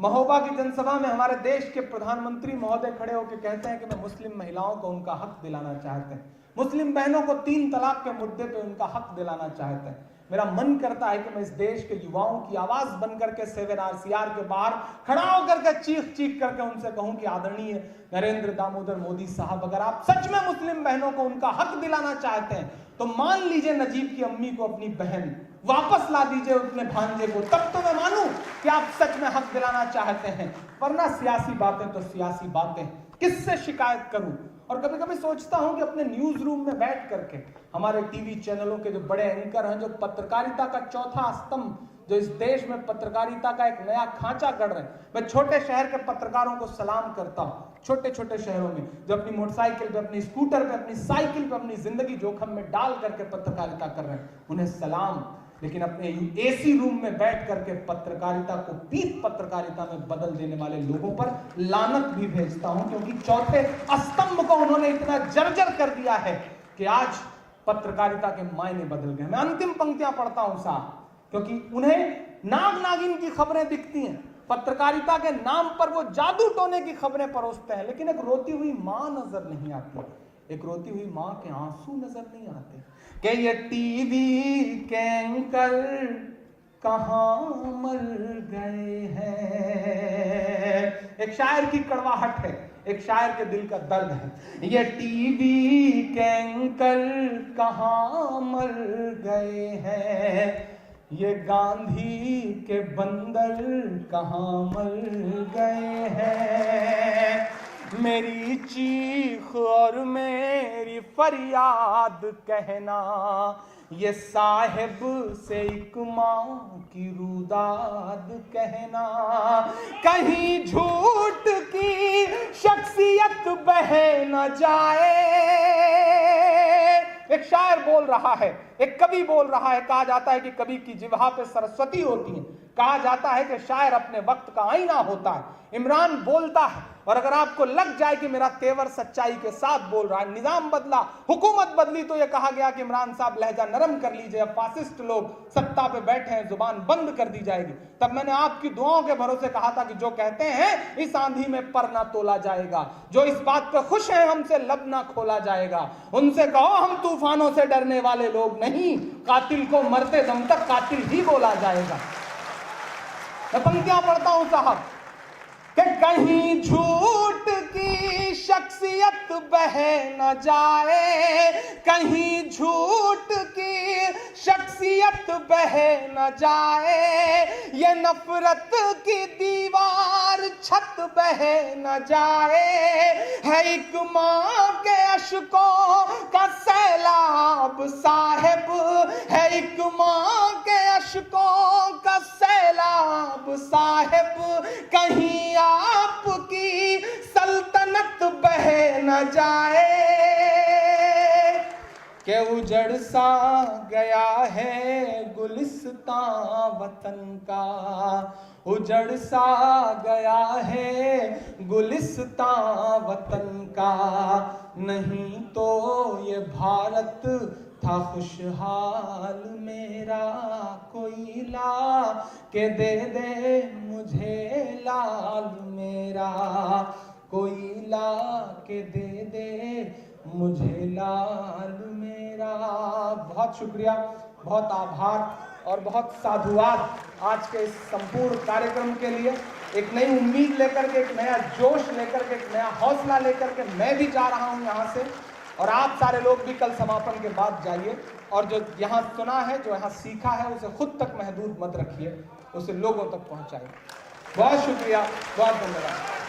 महोबा की जनसभा में हमारे देश के प्रधानमंत्री महोदय खड़े होकर कहते हैं कि मैं मुस्लिम महिलाओं को उनका हक दिलाना चाहते हैं, मुस्लिम बहनों को 3 तलाक के मुद्दे पे उनका हक दिलाना चाहते हैं। मेरा मन करता है कि मैं इस देश के युवाओं की आवाज बन करके 7RCR के बाहर खड़ा होकर के चीख चीख करके उनसे कहूं कि आदरणीय नरेंद्र दामोदर मोदी साहब, अगर आप सच में मुस्लिम बहनों को उनका हक दिलाना चाहते हैं तो मान लीजिए नजीब की अम्मी को अपनी बहन, वापस ला दीजिए अपने भांजे को, तब तो मैं मानूं कि आप सच में हक दिलाना चाहते हैं, वरना सियासी बातें तो सियासी बातें, किससे शिकायत करूं? और कभी कभी सोचता हूं कि अपने न्यूज रूम में बैठ करके हमारे टीवी चैनलों के जो बड़े एंकर हैं, जो पत्रकारिता का चौथा स्तंभ, जो इस देश में पत्रकारिता का एक नया खांचा गढ़ रहे हैं, मैं छोटे शहर के पत्रकारों को सलाम करता हूं, छोटे छोटे शहरों में जो अपनी मोटरसाइकिल पे, अपनी स्कूटर पे, अपनी साइकिल पे अपनी जिंदगी जोखिम में डाल करके पत्रकारिता कर रहे हैं, उन्हें सलाम। लेकिन अपने एसी रूम में बैठ करके पत्रकारिता को पीत पत्रकारिता में बदल देने वाले लोगों पर लानत भी भेजता हूं, क्योंकि चौथे स्तंभ को उन्होंने इतना जर्जर कर दिया है कि आज पत्रकारिता के मायने बदल गए। मैं अंतिम पंक्तियां पढ़ता हूं साहब, क्योंकि उन्हें नाग नागिन की खबरें दिखती हैं, पत्रकारिता के नाम पर वो जादू टोने की खबरें परोसते हैं, लेकिन एक रोती हुई मां नजर नहीं आती, एक रोती हुई मां के आंसू नजर नहीं आते कि ये टीवी के एंकर कहां मर गए हैं। एक शायर की कड़वाहट है, एक शायर के दिल का दर्द है। ये टीवी के एंकर कहां मर गए हैं, ये गांधी के बंदर कहां मर गए हैं। मेरी चीख और मेरी फरियाद कहना, ये साहिब से एक मां की रुदाद कहना, कहीं झूठ की शख्सियत बह न जाए। एक शायर बोल रहा है, एक कवि बोल रहा है, कहा जाता है कि कवि की जिह्वा पे सरस्वती होती है, कहा जाता है कि शायर अपने वक्त का आईना होता है। इमरान बोलता है और अगर आपको लग जाए कि मेरा तेवर सच्चाई के साथ बोल रहा है, निजाम बदला, हुकूमत बदली, तो यह कहा गया कि इमरान साहब लहजा नरम कर लीजिए, अब फासिस्ट लोग सत्ता पे बैठे हैं, जुबान बंद कर दी जाएगी। तब मैंने आपकी दुआओं के भरोसे कहा था कि जो कहते हैं इस आंधी में पर ना तोला जाएगा, जो इस बात पे खुश है हमसे लब ना खोला जाएगा, उनसे कहो हम तूफानों से डरने वाले लोग नहीं, कातिल को मरते दम तक कातिल ही बोला जाएगा। मैं पंक्तियां पढ़ता हूं साहब कि कहीं झूठ की शख्सियत बह न जाए, कहीं झूठ की शख्सियत बह न जाए, ये नफरत की दीवार छत बह न जाए, है एक मां के अशकों का सैलाब साहिब, है एक मां के अशकों का सैलाब साहिब, कहीं आपकी सल्तनत बह न जाए, के उजड़ सा गया है गुलिस्तां वतन का, उजड़ सा गया है गुलिस्तां वतन का, नहीं तो ये भारत था खुशहाल मेरा, कोई ला के दे मुझे लाल मेरा, कोई ला के दे मुझे लाल मेरा। बहुत शुक्रिया, बहुत आभार और बहुत साधुवाद आज के इस संपूर्ण कार्यक्रम के लिए। एक नई उम्मीद लेकर के, एक नया जोश लेकर के, एक नया हौसला लेकर के मैं भी जा रहा हूं यहाँ से, और आप सारे लोग भी कल समापन के बाद जाइए और जो यहाँ सुना है, जो यहाँ सीखा है, उसे खुद तक महदूद मत रखिए, उसे लोगों तक पहुँचाइए। बहुत शुक्रिया, बहुत धन्यवाद।